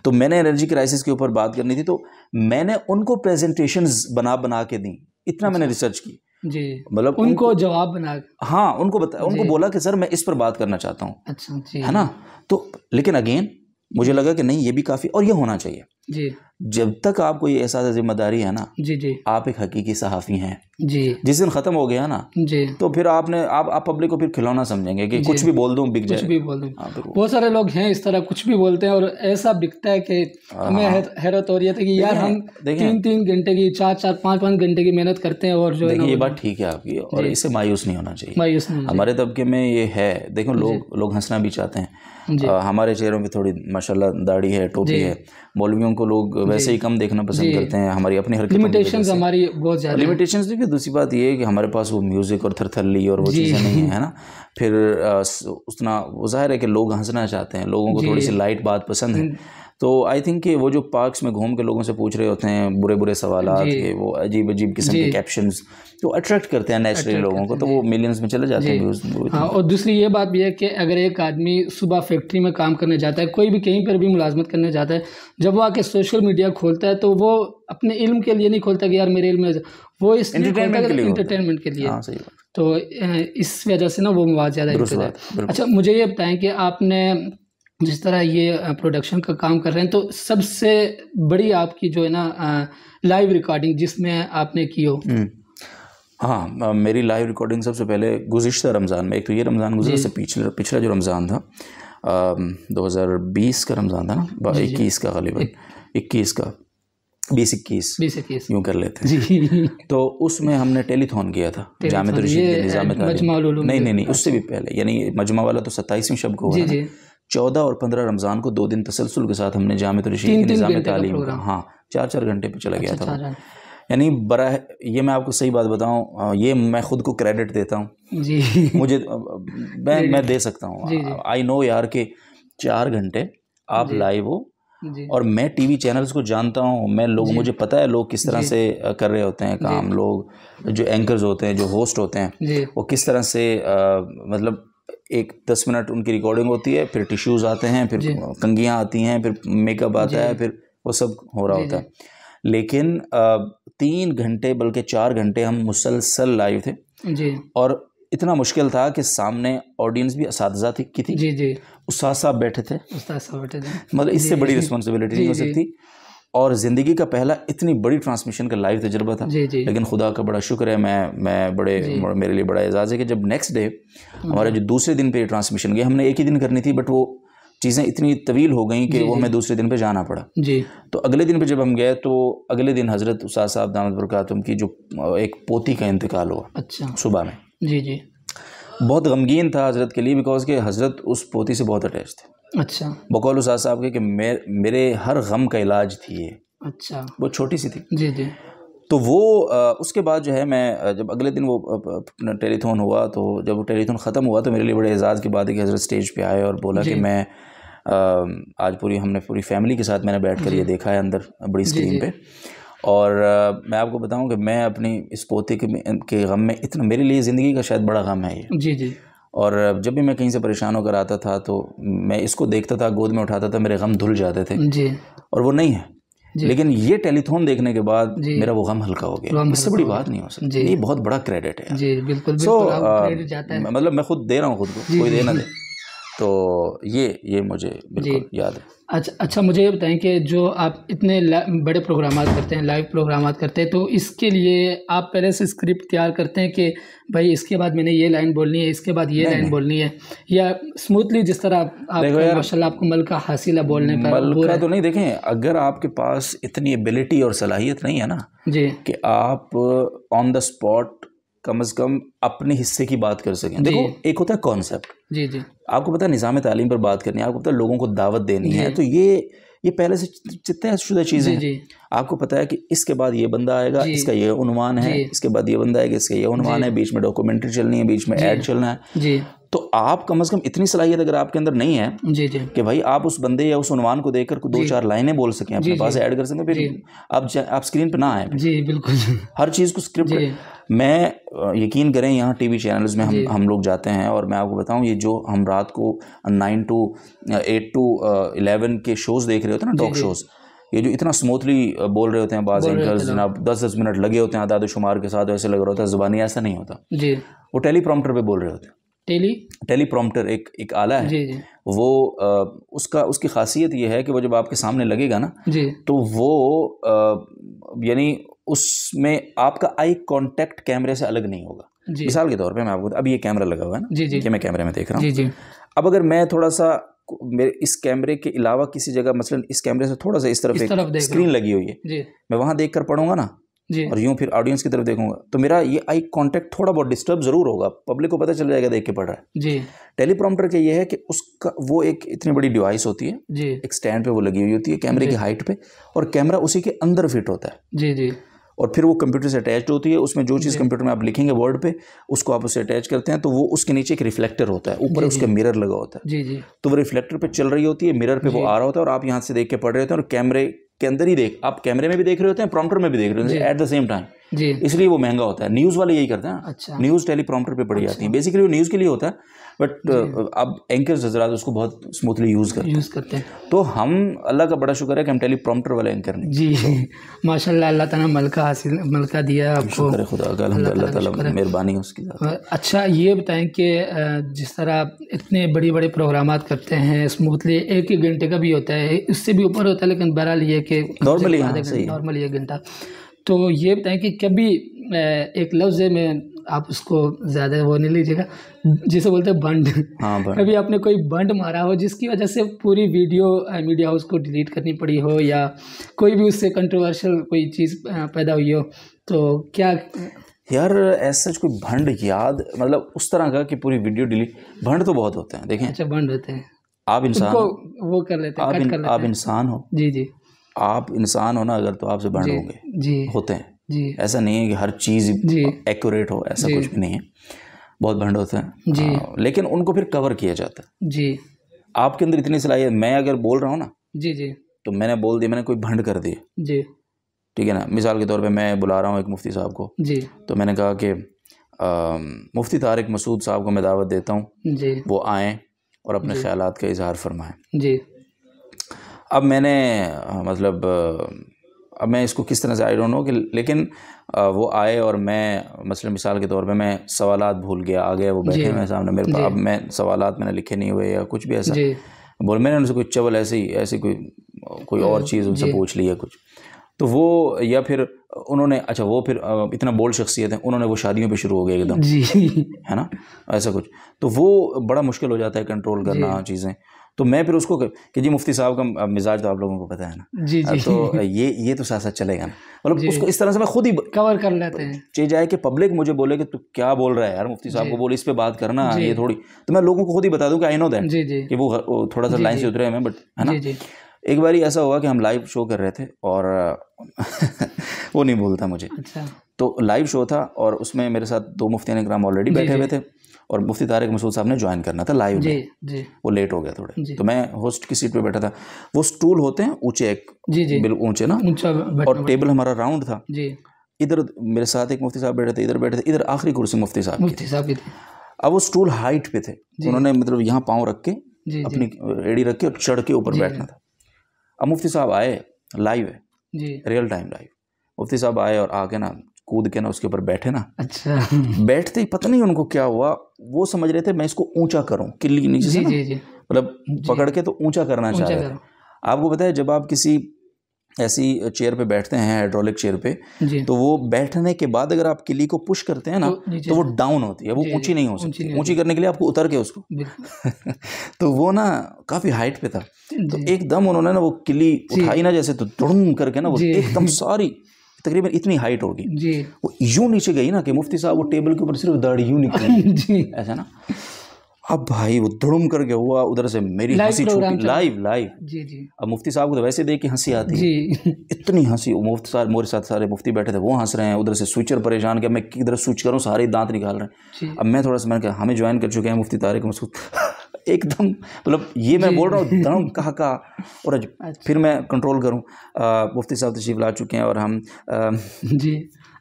तो मैंने एनर्जी क्राइसिस के ऊपर बात करनी थी, तो मैंने उनको प्रेजेंटेशंस बना के दी, इतना मैंने रिसर्च की जी, मतलब उनको जवाब बना, हाँ उनको बोला कि सर मैं इस पर बात करना चाहता हूँ, अच्छा जी, है ना। तो लेकिन अगेन मुझे लगा कि नहीं ये भी काफ़ी, और ये होना चाहिए जी। जब तक आपको ये एहसास जिम्मेदारी है ना जी जी, आप एक हकीकी सहाफ़ी हैं जी। जिस दिन ख़त्म हो गया ना जी, तो फिर आप पब्लिक को फिर खिलौना समझेंगे कि कुछ भी बोल दूं बिक जाए, कुछ भी बोल दूं। बहुत सारे लोग हैं इस तरह, कुछ भी बोलते हैं और ऐसा बिकता है कि हमें हैरत हो रही है कि यार हम 3-3 घंटे की 4-4 5-5 घंटे की मेहनत करते हैं और जो है ये बात ठीक है आपकी, और इससे मायूस नहीं होना चाहिए, मायूस नहीं। हमारे तबके में ये है, देखो लोग हंसना भी चाहते हैं, हमारे चेहरों पे थोड़ी माशाल्लाह दाढ़ी है, टोपी है, मौलवियों को लोग वैसे ही कम देखना पसंद करते हैं, हमारी अपनी हरकत, लिमिटेशंस हमारी बहुत ज़्यादा, लिमिटेशंस देखिए। दूसरी बात ये है कि हमारे पास वो म्यूज़िक और थरथल्ली और वो चीज़ें नहीं है ना, फिर उतना वो जाहिर है कि लोग हंसना चाहते हैं, लोगों को थोड़ी सी लाइट बात पसंद है, तो आई थिंक कि वो जो पार्क्स में घूम के लोगों से पूछ रहे होते हैं बुरे बुरे सवालात के, वो अजीब अजीब किस्म के कैप्शंस तो अट्रैक्ट करते हैं नेचुरली लोगों को, तो वो मिलियंस में चले जाते हैं व्यूज़। हाँ, और दूसरी ये बात भी है कि अगर एक आदमी सुबह फैक्ट्री में काम करने जाता है, कोई भी कहीं पर भी मुलाजमत करने जाता है, जब वो आके सोशल मीडिया खोलता है तो वो अपने इल्म के लिए नहीं खोलता कि यार मेरे इल्म में, वो इस एंटरटेनमेंट के लिए। हाँ, सही बात। तो इस वजह से ना वो मवाद ज़्यादा। अच्छा मुझे ये बताएं कि आपने जिस तरह ये प्रोडक्शन का काम कर रहे हैं, तो सबसे बड़ी आपकी जो है ना लाइव रिकॉर्डिंग जिसमें आपने की हो? हाँ, मेरी लाइव रिकॉर्डिंग सबसे पहले गुज़िश्ता रमज़ान में, एक तो ये रमज़ान गुज़रा, से पिछला जो रमज़ान था 2020 का रमज़ान था ना, 21 का ग़ालिबन 20-21 यूँ कर लेते हैं। तो उसमें हमने टेलीथॉन किया था जामिया रशीद निज़ाम तालीम, नहीं उससे भी पहले, यानी मजमा वाला तो 27वीं शब को हुआ, 14 और 15 रमज़ान को 2 दिन तसलसल के साथ हमने जामिया रशीद निज़ाम तालीम का, हाँ 4-4 घंटे पे चला गया था। यानी बड़ा ये मैं आपको सही बात बताऊं, ये मैं ख़ुद को क्रेडिट देता हूं जी, मुझे मैं दे सकता हूं, आई नो यार कि 4 घंटे आप लाइव हो, और मैं टीवी चैनल्स को जानता हूं, मैं लोग, मुझे पता है लोग किस तरह से कर रहे होते हैं काम, लोग जो एंकर्स होते हैं, जो होस्ट होते हैं, वो किस तरह से मतलब एक 10 मिनट उनकी रिकॉर्डिंग होती है, फिर टिश्यूज़ आते हैं, फिर कंघियाँ आती हैं, फिर मेकअप आता है, फिर वो सब हो रहा होता है। लेकिन 3 घंटे बल्कि 4 घंटे हम मुसलसल लाइव थे जी, और इतना मुश्किल था कि सामने ऑडियंस भी असातिज़ा की थी जी जी, उस्ताद साहब बैठे थे, मतलब इससे बड़ी रिस्पॉन्सिबिलिटी नहीं हो सकती, और ज़िंदगी का पहला इतनी बड़ी ट्रांसमिशन का लाइव तजुर्बा था जी जी। लेकिन खुदा का बड़ा शुक्र है, मैं मेरे लिए बड़ा एजाज़ है कि जब नेक्स्ट डे हमारे जो दूसरे दिन पे ट्रांसमिशन गई, हमने एक ही दिन करनी थी, बट वो चीज़ें इतनी तवील हो गई कि वो हमें दूसरे दिन पे जाना पड़ा जी। तो अगले दिन पे जब हम गए, तो अगले दिन हज़रत उस्ताद साहब दामद बरकातुहूम की जो एक पोती का इंतकाल हुआ, अच्छा, सुबह में जी जी। बहुत गमगीन था हज़रत के लिए, बिकॉज के हज़रत उस पोती से बहुत अटैच थे, अच्छा, बकौल उस्ताद साहब के कि मेरे हर गम का इलाज थी ये, अच्छा, वो छोटी सी थी जी जी। तो वो उसके बाद जो है, मैं जब अगले दिन वो टेलीथॉन हुआ, तो जब वो टेलीथॉन ख़त्म हुआ तो मेरे लिए बड़े एजाज़ की बात है कि हज़रत स्टेज पे आए और बोला कि मैं आज हमने पूरी फैमिली के साथ मैंने बैठकर ये देखा है अंदर बड़ी स्क्रीन पे, और मैं आपको बताऊं कि मैं अपनी इस पोते के गम में, इतना मेरे लिए ज़िंदगी का शायद बड़ा गम है ये जी जी। और जब भी मैं कहीं से परेशान होकर आता था तो मैं इसको देखता था, गोद में उठाता था, मेरे गम धुल जाते थे जी, और वो नहीं है, लेकिन ये टेलीथॉन देखने के बाद मेरा वो गम हल्का हो गया, इससे बड़ी बात नहीं हो सकती, ये बहुत बड़ा क्रेडिट है जी, बिल्कुल। मतलब मैं खुद दे रहा हूँ खुद को, कोई दे ना दे। तो ये मुझे बिल्कुल याद है। अच्छा मुझे ये बताएं कि जो आप इतने बड़े प्रोग्रामात करते हैं, लाइव प्रोग्रामात करते हैं, तो इसके लिए आप पहले से स्क्रिप्ट तैयार करते हैं कि भाई इसके बाद मैंने ये लाइन बोलनी है, इसके बाद ये लाइन बोलनी है, या स्मूथली जिस तरह आप माशाल्लाह आपको मलका हासिल है बोलने का? मलका तो नहीं, देखें अगर आपके पास इतनी एबिलिटी और सलाहियत नहीं है ना जी कि आप ऑन द स्पॉट कम से कम अपने हिस्से की बात कर सकें। देखो एक होता है कॉन्सेप्ट, जी जी, आपको पता है निज़ाम तालीम पर बात करनी है, आपको पता है लोगों को दावत देनी है, तो ये पहले से तयशुदा चीज़ें हैं। आपको पता है कि इसके बाद ये बंदा आएगा, इसका ये उन्वान है, इसके बाद ये बंदा आएगा, इसका ये उन्वान है, बीच में डॉक्यूमेंट्री चलनी है, बीच में ऐड चलना है जी। तो आप कम से कम इतनी सलाहियत अगर आपके अंदर नहीं है जी जी कि भाई आप उस बंदे या उस उन्वान को देखकर दो चार लाइनें बोल सकें, अपने पास ऐड कर सकें, फिर आप स्क्रीन पे ना आए। जी बिल्कुल, हर चीज़ को स्क्रिप्ट मैं यकीन करें यहाँ टीवी चैनल्स में हम लोग जाते हैं और मैं आपको बताऊँ ये जो हम रात को 8 to 11 के शोज़ देख रहे होते हैं ना, टॉक शोज़, ये जो इतना स्मूथली बोल रहे होते हैं बाज़ एंकर्स जनाब, 10-10 मिनट लगे होते हैं आदाद शुमार के साथ, ऐसे लग रहा होता है ज़ुबानी, ऐसा नहीं होता जी। वो टेलीप्रॉम्प्टर पे बोल रहे होते हैं। टेलीप्रॉम्प्टर एक आला है जी। वो उसकी खासियत ये है कि वो जब आपके सामने लगेगा ना जी, तो वो यानी उसमें आपका आई कांटेक्ट कैमरे से अलग नहीं होगा। मिसाल के तौर पे मैं आपको, अब ये कैमरा लगा हुआ है ना जी जी, कि मैं कैमरे में देख रहा हूँ। अब अगर मैं थोड़ा सा मेरे इस कैमरे के अलावा किसी जगह, मसलन इस कैमरे से थोड़ा सा इस तरफ एक स्क्रीन लगी हुई है, मैं वहाँ देख कर पढ़ूंगा ना और यूँ फिर ऑडियंस की तरफ देखूंगा तो मेरा ये आई कांटेक्ट थोड़ा बहुत डिस्टर्ब जरूर होगा, पब्लिक को पता चल जाएगा देख के पढ़ रहा है जी। टेलीप्रॉम्प्टर के ये है कि उसका वो एक इतनी बड़ी डिवाइस होती है जी, एक स्टैंड पे वो लगी हुई होती है कैमरे की हाइट पे, और कैमरा उसी के अंदर फिट होता है जी जी, और फिर वो कंप्यूटर से अटैच होती है। उसमें जो चीज़ कंप्यूटर में आप लिखेंगे वर्ड पे, उसको आप उससे अटैच करते हैं तो वो उसके नीचे एक रिफ्लेक्टर होता है, ऊपर उसके मिरर लगा होता है जी जी, तो वो रिफ्लेक्टर पे चल रही होती है, मिरर पे वो आ रहा होता है और आप यहाँ से देख के पढ़ रहे होते हैं और कैमरे के अंदर ही आप कैमरे में भी देख रहे होते हैं, प्रॉम्प्टर में भी देख रहे होते हैं एट द सेम टाइम जी, इसलिए वो महंगा होता है। न्यूज़ वाले यही करते हैं। अच्छा। न्यूज़ टेलीप्रॉम्प्टर पे पड़ी जाती है, बेसिकली वो न्यूज़ के लिए होता है, बट अब एंकर्स हजरात उसको बहुत स्मूथली यूज़ करते हैं। तो हम अल्लाह का बड़ा शुक्र है कि हम टेलीप्रॉम्प्टर वाले एंकर नहीं जी तो, माशाल्लाह अल्लाह ताला मलका दिया आपको, शुक्र है खुदा का, अल्हम्दुलिल्लाह ताला मेहरबानी है उसकी। अच्छा ये बताएं कि जिस तरह आप इतने बड़े प्रोग्रामात करते हैं स्मूथली, 1 घंटे का भी होता है, इससे भी ऊपर होता है, लेकिन बहरहाल ये कि नॉर्मली 1 घंटा, तो ये बताएं कि कभी एक लफ्ज़ में आप उसको ज़्यादा वो नहीं लीजिएगा, जिसे बोलते हैं बंड, हाँ, कभी आपने कोई बंड मारा हो जिसकी वजह से पूरी वीडियो मीडिया हाउस को डिलीट करनी पड़ी हो, या कोई भी उससे कंट्रोवर्शियल कोई चीज़ पैदा हुई हो, तो क्या? यार ऐसा कोई भंड याद, मतलब उस तरह का कि पूरी वीडियो डिलीट, भंड तो बहुत होते हैं देखें। अच्छा, भंड होते हैं, आप इंसान वो कर लेते हैं, आप इंसान हो जी जी, आप इंसान हो ना अगर, तो आपसे भंड होंगे जी, होते हैं जी, ऐसा नहीं है कि हर चीज़ एक्यूरेट हो, ऐसा कुछ भी नहीं है, बहुत भंड होते हैं जी, लेकिन उनको फिर कवर किया जाता है जी। आपके अंदर इतनी सलाहियत, मैं अगर बोल रहा हूँ ना जी जी, तो मैंने बोल दिया, मैंने कोई भंड कर दिया जी, ठीक है ना। मिसाल के तौर पे मैं बुला रहा हूँ एक मुफ्ती साहब को जी, तो मैंने कहा कि मुफ्ती तारिक मसूद साहब को मैं दावत देता हूँ जी, वो आएँ और अपने ख्यालात का इजहार फरमाएँ जी। अब मैंने मतलब अब मैं इसको किस तरह से, आई डोंट नो कि, लेकिन वो आए और मैं मसलन मिसाल के तौर पे मैं सवालात भूल गया, आ गया, वो बैठे मेरे सामने, मेरे पास अब मैं सवालात मैंने लिखे नहीं हुए या कुछ भी ऐसा बोल, मैंने उनसे कुछ चवल ऐसी कोई और चीज़ उनसे पूछ लिया कुछ, तो वो, या फिर उन्होंने, अच्छा वो फिर इतना बोल्ड शख्सियत है, उन्होंने वो शादियों पे शुरू हो गया एकदम जी, है ना, ऐसा कुछ, तो वो बड़ा मुश्किल हो जाता है कंट्रोल करना चीज़ें। तो मैं फिर उसको कि जी मुफ्ती साहब का मिजाज तो आप लोगों को पता है ना जी जी, तो ये तो साथ साथ चलेगा ना, मतलब उसको इस तरह से मैं खुद ही कवर कर लेते हैं। चाहिए जाए कि पब्लिक मुझे बोले कि तू क्या बोल रहा है यार, मुफ्ती साहब को बोल इस पे बात करना, ये थोड़ी, तो मैं लोगों को खुद ही बता दूं कि आई नो दैट कि वो थोड़ा सा लाइन से उतरे हैं, बट है ना। एक बार ऐसा हुआ कि हम लाइव शो कर रहे थे और वो नहीं बोलता मुझे, अच्छा, तो लाइव शो था और उसमें मेरे साथ 2 मुफ्तियान इकराम ऑलरेडी बैठे हुए थे और मुफ्ती तारिक मसूद साहब ने ज्वाइन करना था लाइव में जी, वो लेट हो गया थोड़े, तो मैं होस्ट की सीट पे बैठा था। वो स्टूल होते हैं ऊंचे, एक बिल्कुल ऊंचे ना, और टेबल हमारा राउंड था जी, इधर मेरे साथ एक मुफ्ती साहब बैठे थे, इधर आखिरी कुर्सी मुफ्ती साहब की। अब वो स्टूल हाइट पे थे, उन्होंने मतलब यहाँ पाँव रख के अपनी एड़ी रख के और चढ़ के ऊपर बैठना था। अब मुफ्ती साहब आए, लाइव है जी, रियल टाइम लाइव, मुफ्ती साहब आए और आके ना कूद के ना उसके ऊपर बैठे ना। अच्छा। बैठते ही पता नहीं उनको क्या हुआ, वो समझ रहे थे मैं इसको ऊंचा करूं, किल्ली नीचे से ना, मतलब पकड़ के तो ऊंचा करना चाह रहे थे। आपको पता है जब आप किसी ऐसी चेयर पे बैठते हैं, हाइड्रोलिक चेयर पे, तो वो बैठने के बाद अगर आप किली को पुश करते हैं ना तो वो डाउन होती है, वो ऊंची नहीं हो सकती। ऊंची करने के लिए आपको उतर के उसको तो वो ना काफ़ी हाइट पे था, तो एकदम उन्होंने ना वो किली उठाई ना जैसे, तो दुड़ूम करके ना वो एकदम सारी तकरीबन इतनी हाइट होगी, वो यूं नीचे गई ना कि मुफ्ती साहब वो टेबल के ऊपर सिर्फ दाढ़ी यूं निकली ऐसा ना। अब भाई वो धुड़ुम करके हुआ, उधर से मेरी हंसी छूटी, लाइव। जी जी। अब मुफ्ती साहब को तो वैसे देख के हंसी आती है, इतनी हंसी। मुफ्ती साहब मेरे साथ सारे मुफ्ती बैठे थे, वो हंस रहे हैं, उधर से स्विचर परेशान, कि मैं किधर स्विच करूं, सारे दांत निकाल रहे हैं। अब मैं थोड़ा सा, मैंने कहा हमें ज्वाइन कर चुके हैं मुफ्ती तारिक मसूद एकदम, मतलब ये मैं बोल रहा हूँ धड़म कहा और फिर मैं कंट्रोल करूँ। मुफ्ती साहब तशरीफ ला चुके हैं और हम जी।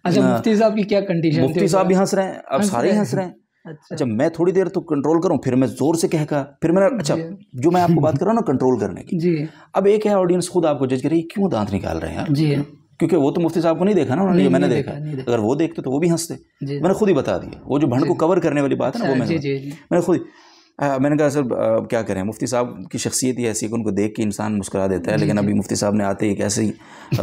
अच्छा, मुफ्ती साहब की क्या कंडीशन? मुफ्ती साहब भी हंस रहे हैं, अब सारे हंस रहे हैं। अच्छा, मैं थोड़ी देर तो कंट्रोल करूं, फिर मैं जोर से कहा, फिर मैंने अच्छा जो मैं आपको बात कर रहा हूँ ना कंट्रोल करने की जी। अब एक है ऑडियंस खुद आपको जज करे क्यों दांत निकाल रहे हैं यार जी, क्योंकि वो तो मुफ्ती साहब को नहीं देखा ना उन्होंने, मैंने देखा। अगर वो देखते तो वो भी हंसते, मैंने खुद ही बता दिया। वो जो भंड को कवर करने वाली बात है ना, वो मैंने खुद मैंने कहा सर क्या करें, मुफ्ती साहब की शख्सियत ही ऐसी है कि उनको देख के इंसान मुस्कुरा देता है, लेकिन अभी मुफ्ती साहब ने आते ही कैसे ही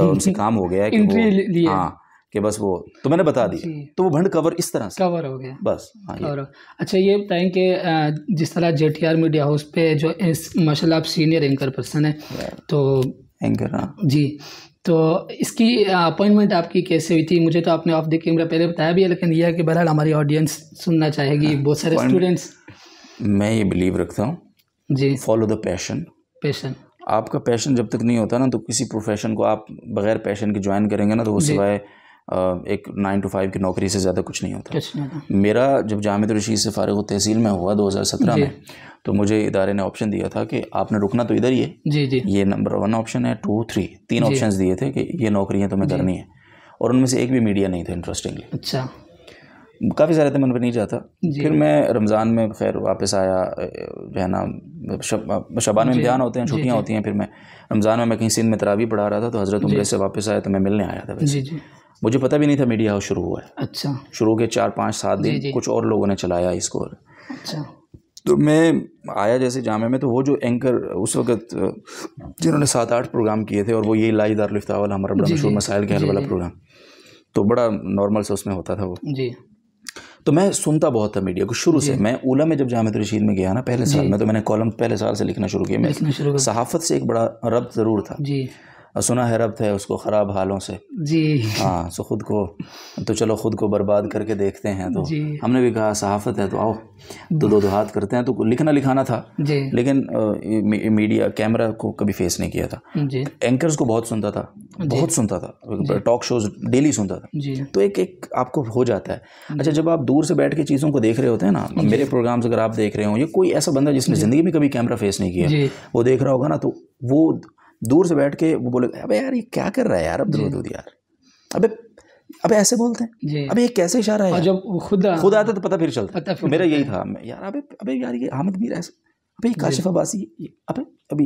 उनसे काम हो गया है कि वो हाँ कि बस वो तो मैंने बता दी, तो वो भंड कवर इस तरह से कवर हो गया बस। अच्छा, ये बताएं कि जिस तरह JTR मीडिया हाउस पे जो माशाल्लाह आप सीनियर एंकर पर्सन है, तो एंकर जी, तो इसकी अपॉइंटमेंट आपकी कैसे हुई थी? मुझे तो आपने ऑफ द कैमरा पहले बताया भी है, लेकिन यह है कि बहरहाल हमारी ऑडियंस सुनना चाहेगी, बहुत सारे स्टूडेंट्स। मैं ये बिलीव रखता हूँ जी, फॉलो द पैशन। आपका पैशन जब तक नहीं होता ना, तो किसी प्रोफेशन को आप बगैर पैशन के ज्वाइन करेंगे ना, तो वो सिवाय एक 9 to 5 की नौकरी से ज़्यादा कुछ नहीं होता। मेरा जब जामिया रशीद से फ़ारिग तहसील में हुआ 2017 में, तो मुझे इदारे ने ऑप्शन दिया था कि आपने रुकना तो इधर ही है जी जी, ये नंबर 1 ऑप्शन है, 2, 3 3 ऑप्शंस दिए थे कि ये नौकरियाँ तुम्हें करनी है, और उनमें से एक भी मीडिया नहीं था इंटरेस्टिंगली। अच्छा, काफ़ी सारे थे, मन पर नहीं जाता। फिर मैं रमज़ान में खैर वापस आया, जो है ना शबान में इम्तिहान होते हैं, छुट्टियाँ होती हैं, फिर मैं रमज़ान में कहीं सिंध में तरावी पढ़ा रहा था, तो हज़रत उम्रे से वापस आया, तो मैं मिलने आया था। वैसे मुझे पता भी नहीं था मीडिया हाउस शुरू हुआ है। अच्छा, शुरू के 4, 5, 7 दिन कुछ और लोगों ने चलाया इसको। अच्छा, तो मैं आया जैसे जामे में, तो वो जो एंकर उस वक्त जिन्होंने 7-8 प्रोग्राम किए थे, और वो यही लाई दारुल इफ्ता वाला हमारा बड़ा मशहूर मसाइल के हल वाला प्रोग्राम, तो बड़ा नॉर्मल से उसमें होता था वो जी। तो मैं सुनता बहुत था मीडिया को शुरू से। मैं ऊला में जब जामिया रशीद में गया ना पहले साल में, तो मैंने कॉलम पहले साल से लिखना शुरू किया। मैं सहाफ़त से एक बड़ा रब्त ज़रूर था जी, सुना है रब्त है उसको ख़राब हालों से जी, हाँ, सो खुद को तो चलो खुद को बर्बाद करके देखते हैं। तो हमने भी कहा सहाफ़त है तो आओ दो हाथ करते हैं। तो लिखना लिखाना था जी, लेकिन मीडिया कैमरा को कभी फेस नहीं किया था जी। एंकर्स को बहुत सुनता था, बहुत सुनता था, टॉक शोज डेली सुनता था जी। तो एक आपको हो जाता है। अच्छा, जब आप दूर से बैठ के चीज़ों को देख रहे होते हैं ना, मेरे प्रोग्राम्स अगर आप देख रहे हो, या कोई ऐसा बंदा जिसने ज़िंदगी में कभी कैमरा फेस नहीं किया, वो देख रहा होगा ना, तो वो दूर से बैठ के वो बोलेगा अबे यार ये क्या कर रहा है यार अब्दुल यार, अबे ऐसे बोलते हैं, अबे ये कैसे इशारा है। और जब खुद आता तो पता फिर चलता। मेरा यही था यार, अबे यार ये हामिद मीर ऐसे, अबे काशिफ अब्बासी, अबे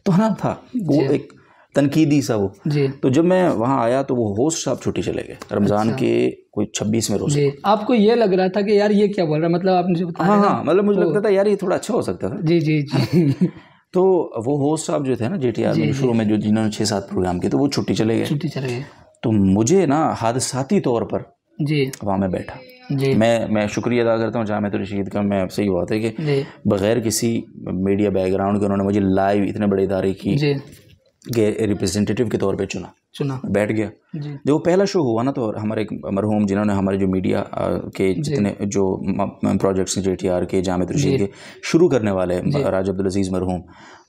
तो हाँ था वो एक तनकीदी सा वो जी। तो जब मैं वहाँ आया तो वो होस्ट साहब छुट्टी चले गए रमज़ान के कोई 26वें रोज़। आपको ये लग रहा था कि यार ये क्या बोल रहा है, मतलब आपने जो बताया हाँ, मतलब मुझे लगता था यार ये थोड़ा अच्छा हो सकता था जी जी जी। तो वो होस्ट साहब जो थे ना JTR में शुरू में, जो जिन्होंने 6-7 प्रोग्राम किए, तो वो छुट्टी चले गए। तो मुझे ना हादसाती तौर पर जी वहाँ मैं बैठा जी। मैं शुक्रिया अदा करता हूँ जामिया रशीद का। मैं आपसे ये बात है कि बग़ैर किसी मीडिया बैकग्राउंड के उन्होंने मुझे लाइव इतने बड़े इदारे की के रिप्रेजेंटेटिव के तौर पे चुना, बैठ गया। जब वो पहला शो हुआ ना, तो हमारे एक मरहूम जिन्होंने हमारे जो मीडिया के जितने जो प्रोजेक्ट्स हैं JTR के, जामिया रशीद के शुरू करने वाले, राज अब्दुल अजीज़ मरहूम,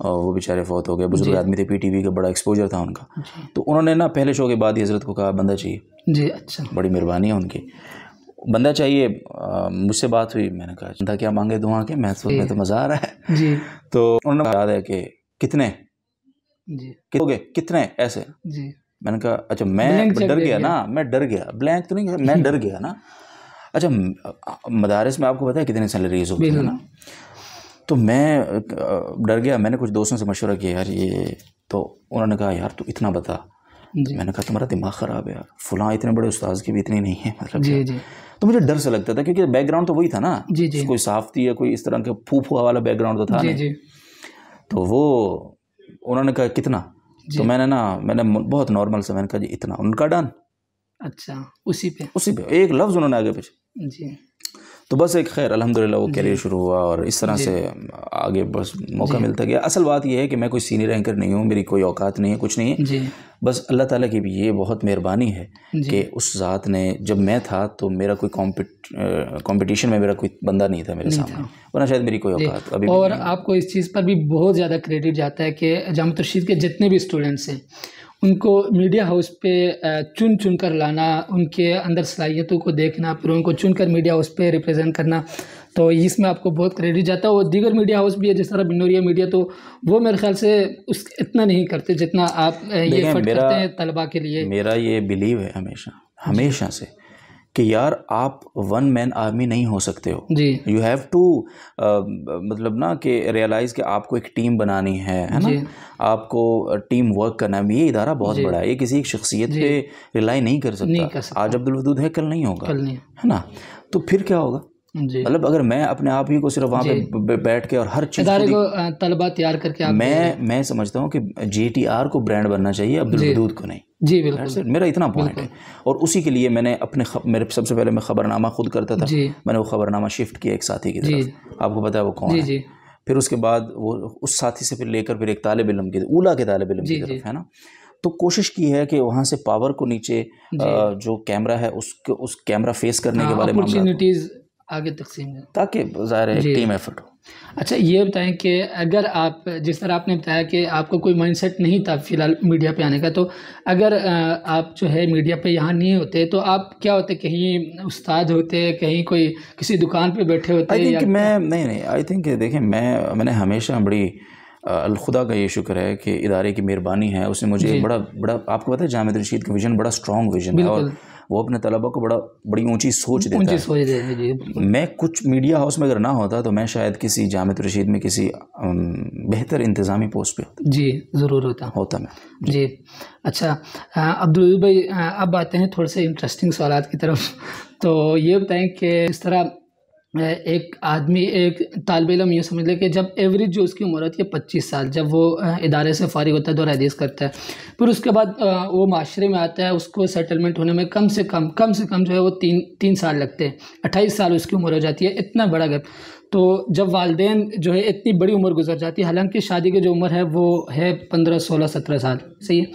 वो बेचारे फौत हो गए, बुजुर्ग आदमी थे, PTV का बड़ा एक्सपोजर था उनका। तो उन्होंने ना पहले शो के बाद ही हज़रत को कहा बंदा चाहिए जी। अच्छा, बड़ी मेहरबानी है उनकी, बंदा चाहिए। मुझसे बात हुई, मैंने कहा बंदा क्या मांगे दुआ के, मैं तो मज़ा आ रहा है जी। तो उन्होंने याद है कि कितने जी, कितने ऐसे जी। मैंने कहा अच्छा, मैं डर गया ना, मैं डर गया, ब्लैंक तो नहीं, मैं डर गया ना। अच्छा, मदारिस में आपको पता है कितने सैलरीज होती है ना, तो मैं डर गया। मैंने कुछ दोस्तों से मशवरा किया यार ये, तो उन्होंने कहा यार तू इतना बता। मैंने कहा तुम्हारा दिमाग ख़राब है यार, फलां इतने बड़े उस्ताद की भी इतनी नहीं है, मतलब जी जी। तो मुझे डर से लगता था क्योंकि बैकग्राउंड तो वही था ना, जी जी। कोई साफ्ती या कोई इस तरह के फूफू वाला बैकग्राउंड तो था जी नहीं। जी। तो वो उन्होंने कहा कितना, तो मैंने बहुत नॉर्मल से मैंने कहा जी इतना, उनका डन। अच्छा, उसी पे एक लफ्ज़ उन्होंने आगे पीछे। जी। तो बस एक खैर अल्हम्दुलिल्लाह वो कैरियर शुरू हुआ और इस तरह से आगे बस मौका मिलता गया। असल बात यह है कि मैं कोई सीनियर एंकर नहीं हूँ, मेरी कोई औकात नहीं है, कुछ नहीं है जी। बस अल्लाह ताला की भी ये बहुत मेहरबानी है कि उस ज़ात ने, जब मैं था तो मेरा कोई कंपटीशन में मेरा कोई बंदा नहीं था मेरे सामने, वरना शायद मेरी कोई औकात अभी। और आपको इस चीज़ पर भी बहुत ज़्यादा क्रेडिट जाता है कि जामिया रशीद के जितने भी स्टूडेंट्स हैं उनको मीडिया हाउस पे चुन चुन कर लाना, उनके अंदर सलाहियतों को देखना, फिर उनको चुन कर मीडिया हाउस पे रिप्रेजेंट करना, तो इसमें आपको बहुत क्रेडिट जाता है। और दीगर मीडिया हाउस भी है जिस तरह बिन्नूरिया मीडिया, तो वो मेरे ख्याल से इतना नहीं करते जितना आप ये एफर्ट करते हैं तलबा के लिए। मेरा ये बिलीव है हमेशा से कि यार आप वन मैन आर्मी नहीं हो सकते हो जी। यू हैव टू मतलब ना कि रियलाइज़ कि आपको एक टीम बनानी है ना, आपको टीम वर्क करना है। ये इदारा बहुत बड़ा है, ये किसी एक शख्सियत पे रिलाई नहीं कर सकता। आज अब्दुल वदूद है, कल नहीं होगा, है ना। तो फिर क्या होगा, मतलब अगर मैं अपने आप ही को सिर्फ वहाँ पे बैठ के और हर चीज़ को तलबा तैयार करके मैं समझता हूँ कि GTR को ब्रांड बनना चाहिए, अब्दुल वदूद को नहीं। जी बिल्कुल, मेरा इतना पॉइंट है। और उसी के लिए मैंने मेरे सबसे पहले मैं ख़बरनामा खुद करता था, मैंने वो ख़बरनामा शिफ्ट किया एक साथी की तरफ, आपको पता है वो कौन है। फिर उसके बाद वो उस साथी से फिर लेकर फिर एक तालिब इल्म की, ऊला के तालिब इल्म की तरफ, है ना। तो कोशिश की है कि वहाँ से पावर को नीचे जो कैमरा है उस कैमरा फेस करने के वाले अपॉर्चुनिटीज़ आगे तकसीम है, ताकि ज़ाहिर है टीम एफर्ट हो। अच्छा ये बताएं कि अगर आप, जिस तरह आपने बताया कि आपको कोई माइंडसेट नहीं था फ़िलहाल मीडिया पे आने का, तो अगर आप जो है मीडिया पे यहाँ नहीं होते तो आप क्या होते, कहीं उस्ताद होते, कहीं कोई किसी दुकान पे बैठे होते? आई थिंक मैं नहीं आई थिंक देखिए मैंने हमेशा बड़ी खुदा का ये शुक्र है कि इदारे की मेहरबानी है, उसने मुझे बड़ा आपको पता है जामिया रशीद का विज़न बड़ा स्ट्रॉन्ग विज़न है और वो अपने तलबा को बड़ी ऊंची सोच देता है। मैं कुछ मीडिया हाउस में अगर ना होता तो मैं शायद किसी जामिया रशीद में किसी बेहतर इंतज़ामी पोस्ट पे होता। जी ज़रूर होता मैं जी। अच्छा अब्दुल भाई, अब आते हैं थोड़े से इंटरेस्टिंग सवालात की तरफ। तो ये बताएं कि इस तरह एक आदमी, एक तालिब इल्म ये समझ ले कि जब एवरेज जो उसकी उम्र होती है 25 साल, जब वो इदारे से फारिग होता है, दौर हदीस करता है, फिर उसके बाद वो माशरे में आता है, उसको सेटलमेंट होने में कम से कम जो है वो तीन साल लगते हैं। 28 साल उसकी उम्र हो जाती है, इतना बड़ा गैप। तो जब वालिदैन जो है इतनी बड़ी उम्र गुजर जाती है, हालांकि शादी की जो उम्र है वो है 15, 16, 17 साल, सही है।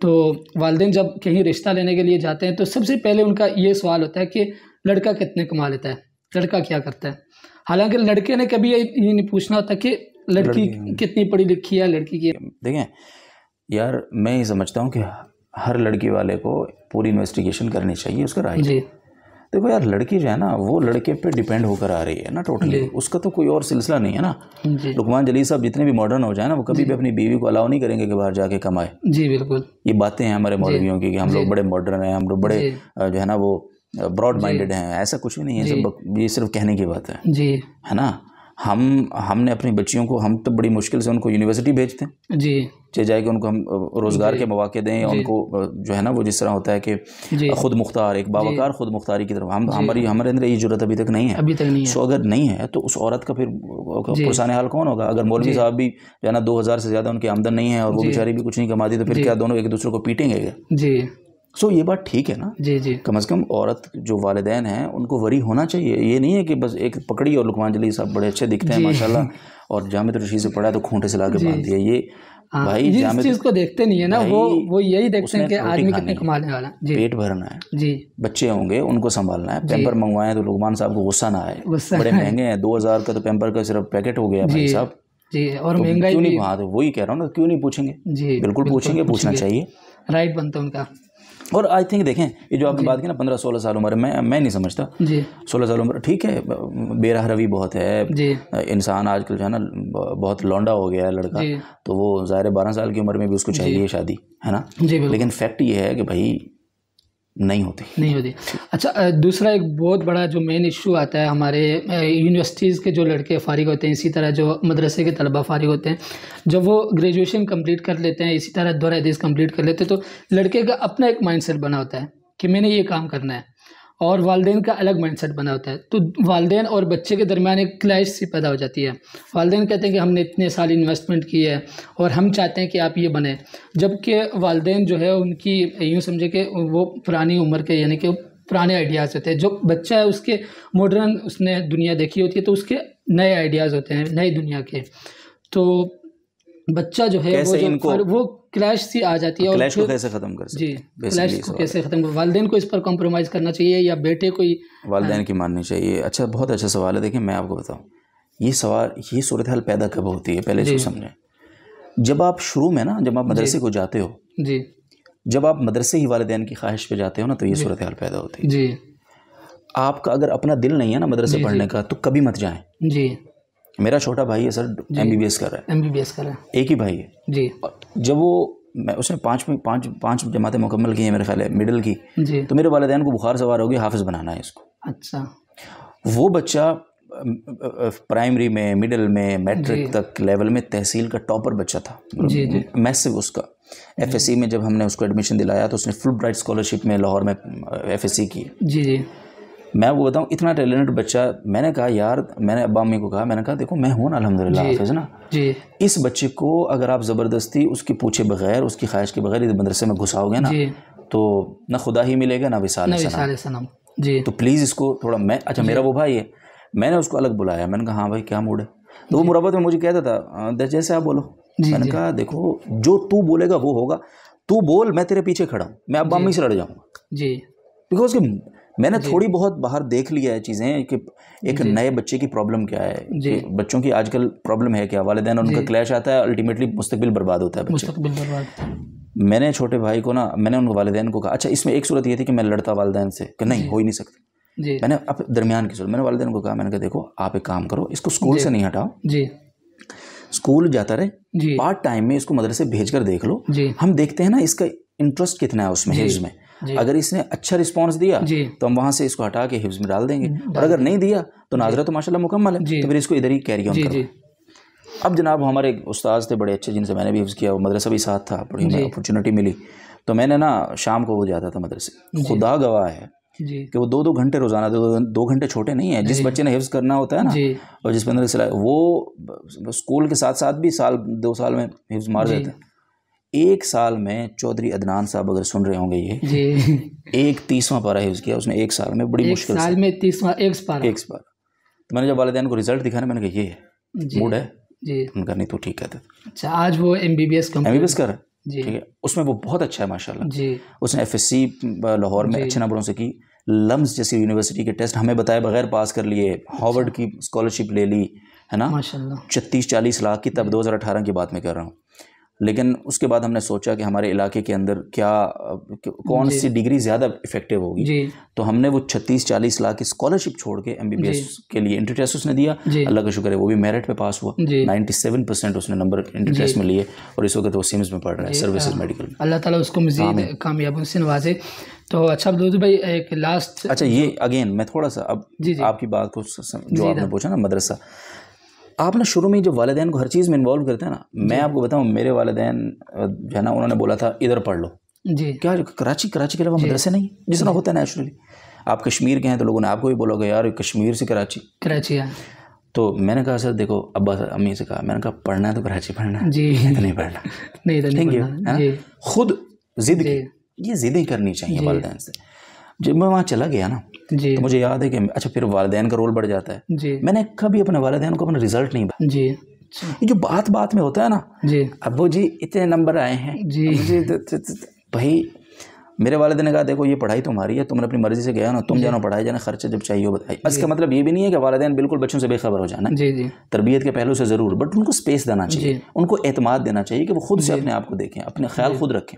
तो वालिदैन जब कहीं रिश्ता लेने के लिए जाते हैं तो सबसे पहले उनका ये सवाल होता है कि लड़का कितने कमा लेता है, लड़का क्या करता है। हालांकि लड़के ने कभी ये नहीं पूछना होता कि लड़की कितनी पढ़ी लिखी है, लड़की की। देखें यार, मैं ये समझता हूँ कि हर लड़की वाले को पूरी इन्वेस्टिगेशन करनी चाहिए, उसका राइट है। देखो यार, लड़की जो है ना वो लड़के पे डिपेंड होकर आ रही है ना टोटली, उसका तो कोई और सिलसिला नहीं है ना। लुकमान जलील साहब जितने भी मॉडर्न हो जाए ना, वो कभी भी अपनी बीवी को अलाउ नहीं करेंगे कि बाहर जाके कमाए। जी बिल्कुल, ये बातें हैं हमारे मौलवियों की कि हम लोग बड़े मॉडर्न हैं, हम लोग बड़े जो है ना वो ब्रॉड माइंडेड हैं। ऐसा कुछ भी नहीं है, ये सिर्फ कहने की बात है जी, है ना। हमने अपनी बच्चियों को, हम तो बड़ी मुश्किल से उनको यूनिवर्सिटी भेजते हैं जी, चाहे जाके उनको हम रोज़गार के मौके दें, या उनको जो है ना वो जिस तरह होता है कि खुद मुख्तार, एक बावकार खुद मुख्तारी की तरफ हमारे अंदर ये जरूरत अभी तक नहीं है। सो अगर नहीं है तो उस औरत का फिर पुरसाने हाल कौन होगा। अगर मौलवी साहब भी जो है ना 2000 से ज़्यादा उनकी आमदन नहीं है और वो बेचारी भी कुछ नहीं कमाती, तो फिर क्या दोनों एक दूसरे को पीटेंगे जी। सो ये बात ठीक है ना जी जी, कम से कम औरत जो वालिदैन हैं उनको वरी होना चाहिए। ये नहीं है कि बस एक पकड़ी और लुकमान जलील साहब बड़े अच्छे दिखते हैं माशाल्लाह और जामिया रशीद से पढ़ा तो खूंटे से ला के बांध दिया। ये भाई इस चीज़ को देखते नहीं है ना, वो यही देखते हैं कि आदमी कितने कमाने वाला है, पेट भरना है जी, बच्चे होंगे उनको संभालना है। पैम्पर मंगवाएं तो लुकमान साहब को गुस्सा ना आए, बड़े महंगे हैं, 2000 का तो पैम्पर का सिर्फ पैकेट हो गया भाई साहब जी। और तो महंगाई क्यों नहीं, हाँ तो वही कह रहा हूँ ना, क्यों नहीं पूछेंगे जी, बिल्कुल पूछेंगे, पूछना चाहिए, राइट बनता है उनका। और आई थिंक देखें ये जो आपने बात की ना 15-16 साल उम्र, मैं नहीं समझता जी 16 साल उम्र ठीक है, बेराह रवी बहुत है जी। इंसान आजकल जो है ना बहुत लौंडा हो गया है लड़का, तो वो ज़ाहिर 12 साल की उम्र में भी उसको चाहिए शादी, है ना। लेकिन फैक्ट ये है कि भाई नहीं होती। अच्छा, दूसरा एक बहुत बड़ा जो मेन इशू आता है हमारे यूनिवर्सिटीज़ के जो लड़के फारिग होते हैं, इसी तरह जो मदरसे के तलबा फारिग होते हैं, जब वो ग्रेजुएशन कंप्लीट कर लेते हैं, इसी तरह दौर हदीस कंप्लीट कर लेते हैं, तो लड़के का अपना एक माइंडसेट बना होता है कि मैंने ये काम करना है, और वालिदैन का अलग माइंडसेट बना होता है। तो वालिदैन और बच्चे के दरमियान एक क्लैश सी पैदा हो जाती है। वालिदैन कहते हैं कि हमने इतने साल इन्वेस्टमेंट की है और हम चाहते हैं कि आप ये बने, जबकि वालिदैन जो है उनकी यूँ समझे कि वो पुरानी उम्र के, यानी कि पुराने आइडियाज़ होते हैं। जो बच्चा है उसके मॉडर्न उसने दुनिया देखी होती है, तो उसके नए आइडियाज़ होते हैं नई दुनिया के। तो बच्चा जो है वो क्लैश सी आ जाती है। क्लैश को कैसे ख़त्म कर सकते हैं? जी, क्लैश को कैसे ख़त्म कर, वालिदैन को इस पर कॉम्प्रोमाइज़ करना चाहिए या बेटे को ही वालिदैन की माननी चाहिए? अच्छा, बहुत अच्छा सवाल है। देखिए मैं आपको बताऊं, ये सवाल, ये सूरत हाल पैदा कब होती है, पहले इसको समझें। जब आप शुरू में ना, जब आप मदरसे को जाते हो जी, जब आप मदरसे ही वालिदैन की ख्वाहिश पे जाते हो ना, तो ये सूरत हाल पैदा होती है जी। आपका अगर अपना दिल नहीं है ना मदरसे पढ़ने का, तो कभी मत जाएं जी। मेरा छोटा भाई है सर, MBBS कर रहा है, एक ही भाई है जी। जब वो उसने पाँच जमातें मुकम्मल की हैं मेरे ख्याल है, मिडिल की जी। तो मेरे वालिदैन को बुखार सवार हो गया, हाफिज़ बनाना है इसको। अच्छा, वो बच्चा प्राइमरी में, मिडिल में, मैट्रिक तक लेवल में तहसील का टॉपर बच्चा था जी। मैसिव उसका FSC में जब हमने उसको एडमिशन दिलाया तो उसने फुल ब्राइट स्कॉलरशिप में लाहौर में FSC की जी। मैं आपको बताऊं, इतना टैलेंटेड बच्चा। मैंने कहा यार, मैंने अब्बा अम्मी को कहा, मैंने कहा देखो मैं हूँ ना अल्हम्दुलिल्लाह हाफिज़ ना जी। इस बच्चे को अगर आप ज़बरदस्ती उसके पूछे बगैर, उसकी ख्वाहिश के बगैर इस मदरसे में घुसाओगे ना, तो ना खुदा ही मिलेगा ना विसाल सनम जी। तो प्लीज़ इसको थोड़ा, मैं अच्छा मेरा वो भाई है, मैंने उसको अलग बुलाया, मैंने कहा हाँ भाई क्या मूड है, तो वो मुरब्बत में मुझे कहता था जैसे आप बोलो। मैंने कहा देखो जो तू बोलेगा वो होगा, तू बोल, मैं तेरे पीछे खड़ा हूँ, मैं अब्बा अम्मी से लड़ जाऊँगा जी। बिकॉज मैंने थोड़ी बहुत बाहर देख लिया है चीज़ें कि एक नए बच्चे की प्रॉब्लम क्या है कि बच्चों की आजकल प्रॉब्लम है क्या, वालिदैन उनका क्लैश आता है, अल्टीमेटली मुस्तकबिल बर्बाद होता है बच्चे। मैंने छोटे भाई को ना, मैंने उनको वालिदैन को कहा, अच्छा इसमें एक सूरत ये थी कि मैं लड़ता वालिदैन से कि नहीं हो ही नहीं सकती, मैंने अब दरमियान की सूरत, मैंने वालिदैन को कहा, मैंने कहा देखो आप एक काम करो, इसको स्कूल से नहीं हटाओ जी, स्कूल जाता रहे, पार्ट टाइम में इसको मदरसे भेज कर देख लो, हम देखते हैं ना इसका इंटरेस्ट कितना है उसमें, हिफ्ज़ में। अगर इसने अच्छा रिस्पांस दिया तो हम वहाँ से इसको हटा के हिफ्ज़ में डाल देंगे, और अगर नहीं दिया तो नाज़रा तो माशाल्लाह मुकम्मल है, तो फिर इसको इधर ही कैरी ऑन करो। अब जनाब हमारे उस्ताद थे बड़े अच्छे, जिनसे मैंने भी हिफ्ज़ किया, वो मदरसा भी साथ था, बड़ी हमें अपॉर्चुनिटी मिली, तो मैंने ना शाम को वो जाता था मदरसे, खुदा गवाह है कि वो 2-2 घंटे रोज़ाना, 2 घंटे छोटे नहीं है, जिस बच्चे ने हिफ्ज़ करना होता है ना, और जिस बंदे से वो स्कूल के साथ साथ भी 1-2 साल में हिफ्ज़ मार देता है। 1 साल में चौधरी अदनान साहब अगर सुन रहे होंगे ये जी, 31वां पारा हिफ्ज़ किया उसने 1 साल में, बड़ी मुश्किल साल में 30वां एक पारा। तो मैंने जब वालिदैन को रिजल्ट दिखाया, मैंने कहा ये है मूड है जी, उनका नहीं तो ठीक है। अच्छा, आज वो MBBS कर रहा है, ठीक है, उसमें वो बहुत अच्छा है माशाल्लाह जी। उसने FSC लाहौर में अच्छे नंबरों से की, लम्स जैसी यूनिवर्सिटी के टेस्ट हमें बताए बगैर पास कर लिए, हार्वर्ड की स्कॉलरशिप ले ली है ना माशाल्लाह, 36-40 लाख की, तब 2018 की बात मैं कर रहा हूँ। लेकिन उसके बाद हमने सोचा कि हमारे इलाके के अंदर क्या कौन सी डिग्री ज़्यादा इफेक्टिव होगी, तो हमने वो 36-40 लाख की स्कॉलरशिप छोड़ के MBBS के लिए एंट्री टेस्ट उसने दिया, अल्लाह का शुक्र है वो भी मेरिट पे पास हुआ, 97% उसने नंबर एंट्री टेस्ट में लिए, और इस वक्त वो सिम्स में पढ़ रहा है, सर्विसेज मेडिकल। अल्लाह ताला उसको मज़ीद कामयाबी से नवाजे। तो अच्छा अब्दुल भाई एक लास्ट, अच्छा ये अगेन मैं थोड़ा सा अब आपकी बात को जो आपने पूछा ना मदरसा, आप ना शुरू में जब वालिदैन को हर चीज़ में इन्वॉल्व करते हैं ना, मैं आपको बताऊं मेरे वालिदैन जो है ना, उन्होंने बोला था इधर पढ़ लो जी, क्या कराची के अलावा मदरसे नहीं, जिस तरह होता है नेचुरली, आप कश्मीर के हैं तो लोगों ने आपको भी बोलोगे यार कश्मीर से कराची है, तो मैंने कहा सर देखो, अब्बा अम्मी से कहा, मैंने कहा पढ़ना है तो कराची पढ़ना जी, नहीं पढ़ना नहीं, खुद जिद की, ये जिद करनी चाहिए वालिदैन से। जब मैं वहाँ चला गया ना जी, तो मुझे याद है कि अच्छा फिर वालिदैन का रोल बढ़ जाता है जी, मैंने कभी अपने वालिदैन को अपना रिजल्ट नहीं बताया जी, ये जो बात में होता है ना जी, अब्बू जी इतने नंबर आए हैं जी, भाई मेरे वालिद ने कहा देखो ये पढ़ाई तुम्हारी है, तुमने अपनी मर्जी से गया ना, तुम जानो पढ़ाई जाना, खर्चा जब चाहिए हो बताइए। इसका मतलब ये भी नहीं है कि वालिदैन बिल्कुल बच्चों से बेखबर हो जाना जी जी, तरबियत के पहलू से ज़रूर, बट उनको स्पेस देना चाहिए, उनको एतमाद देना चाहिए कि वो खुद से अपने आप को देखें, अपने ख्याल खुद रखें।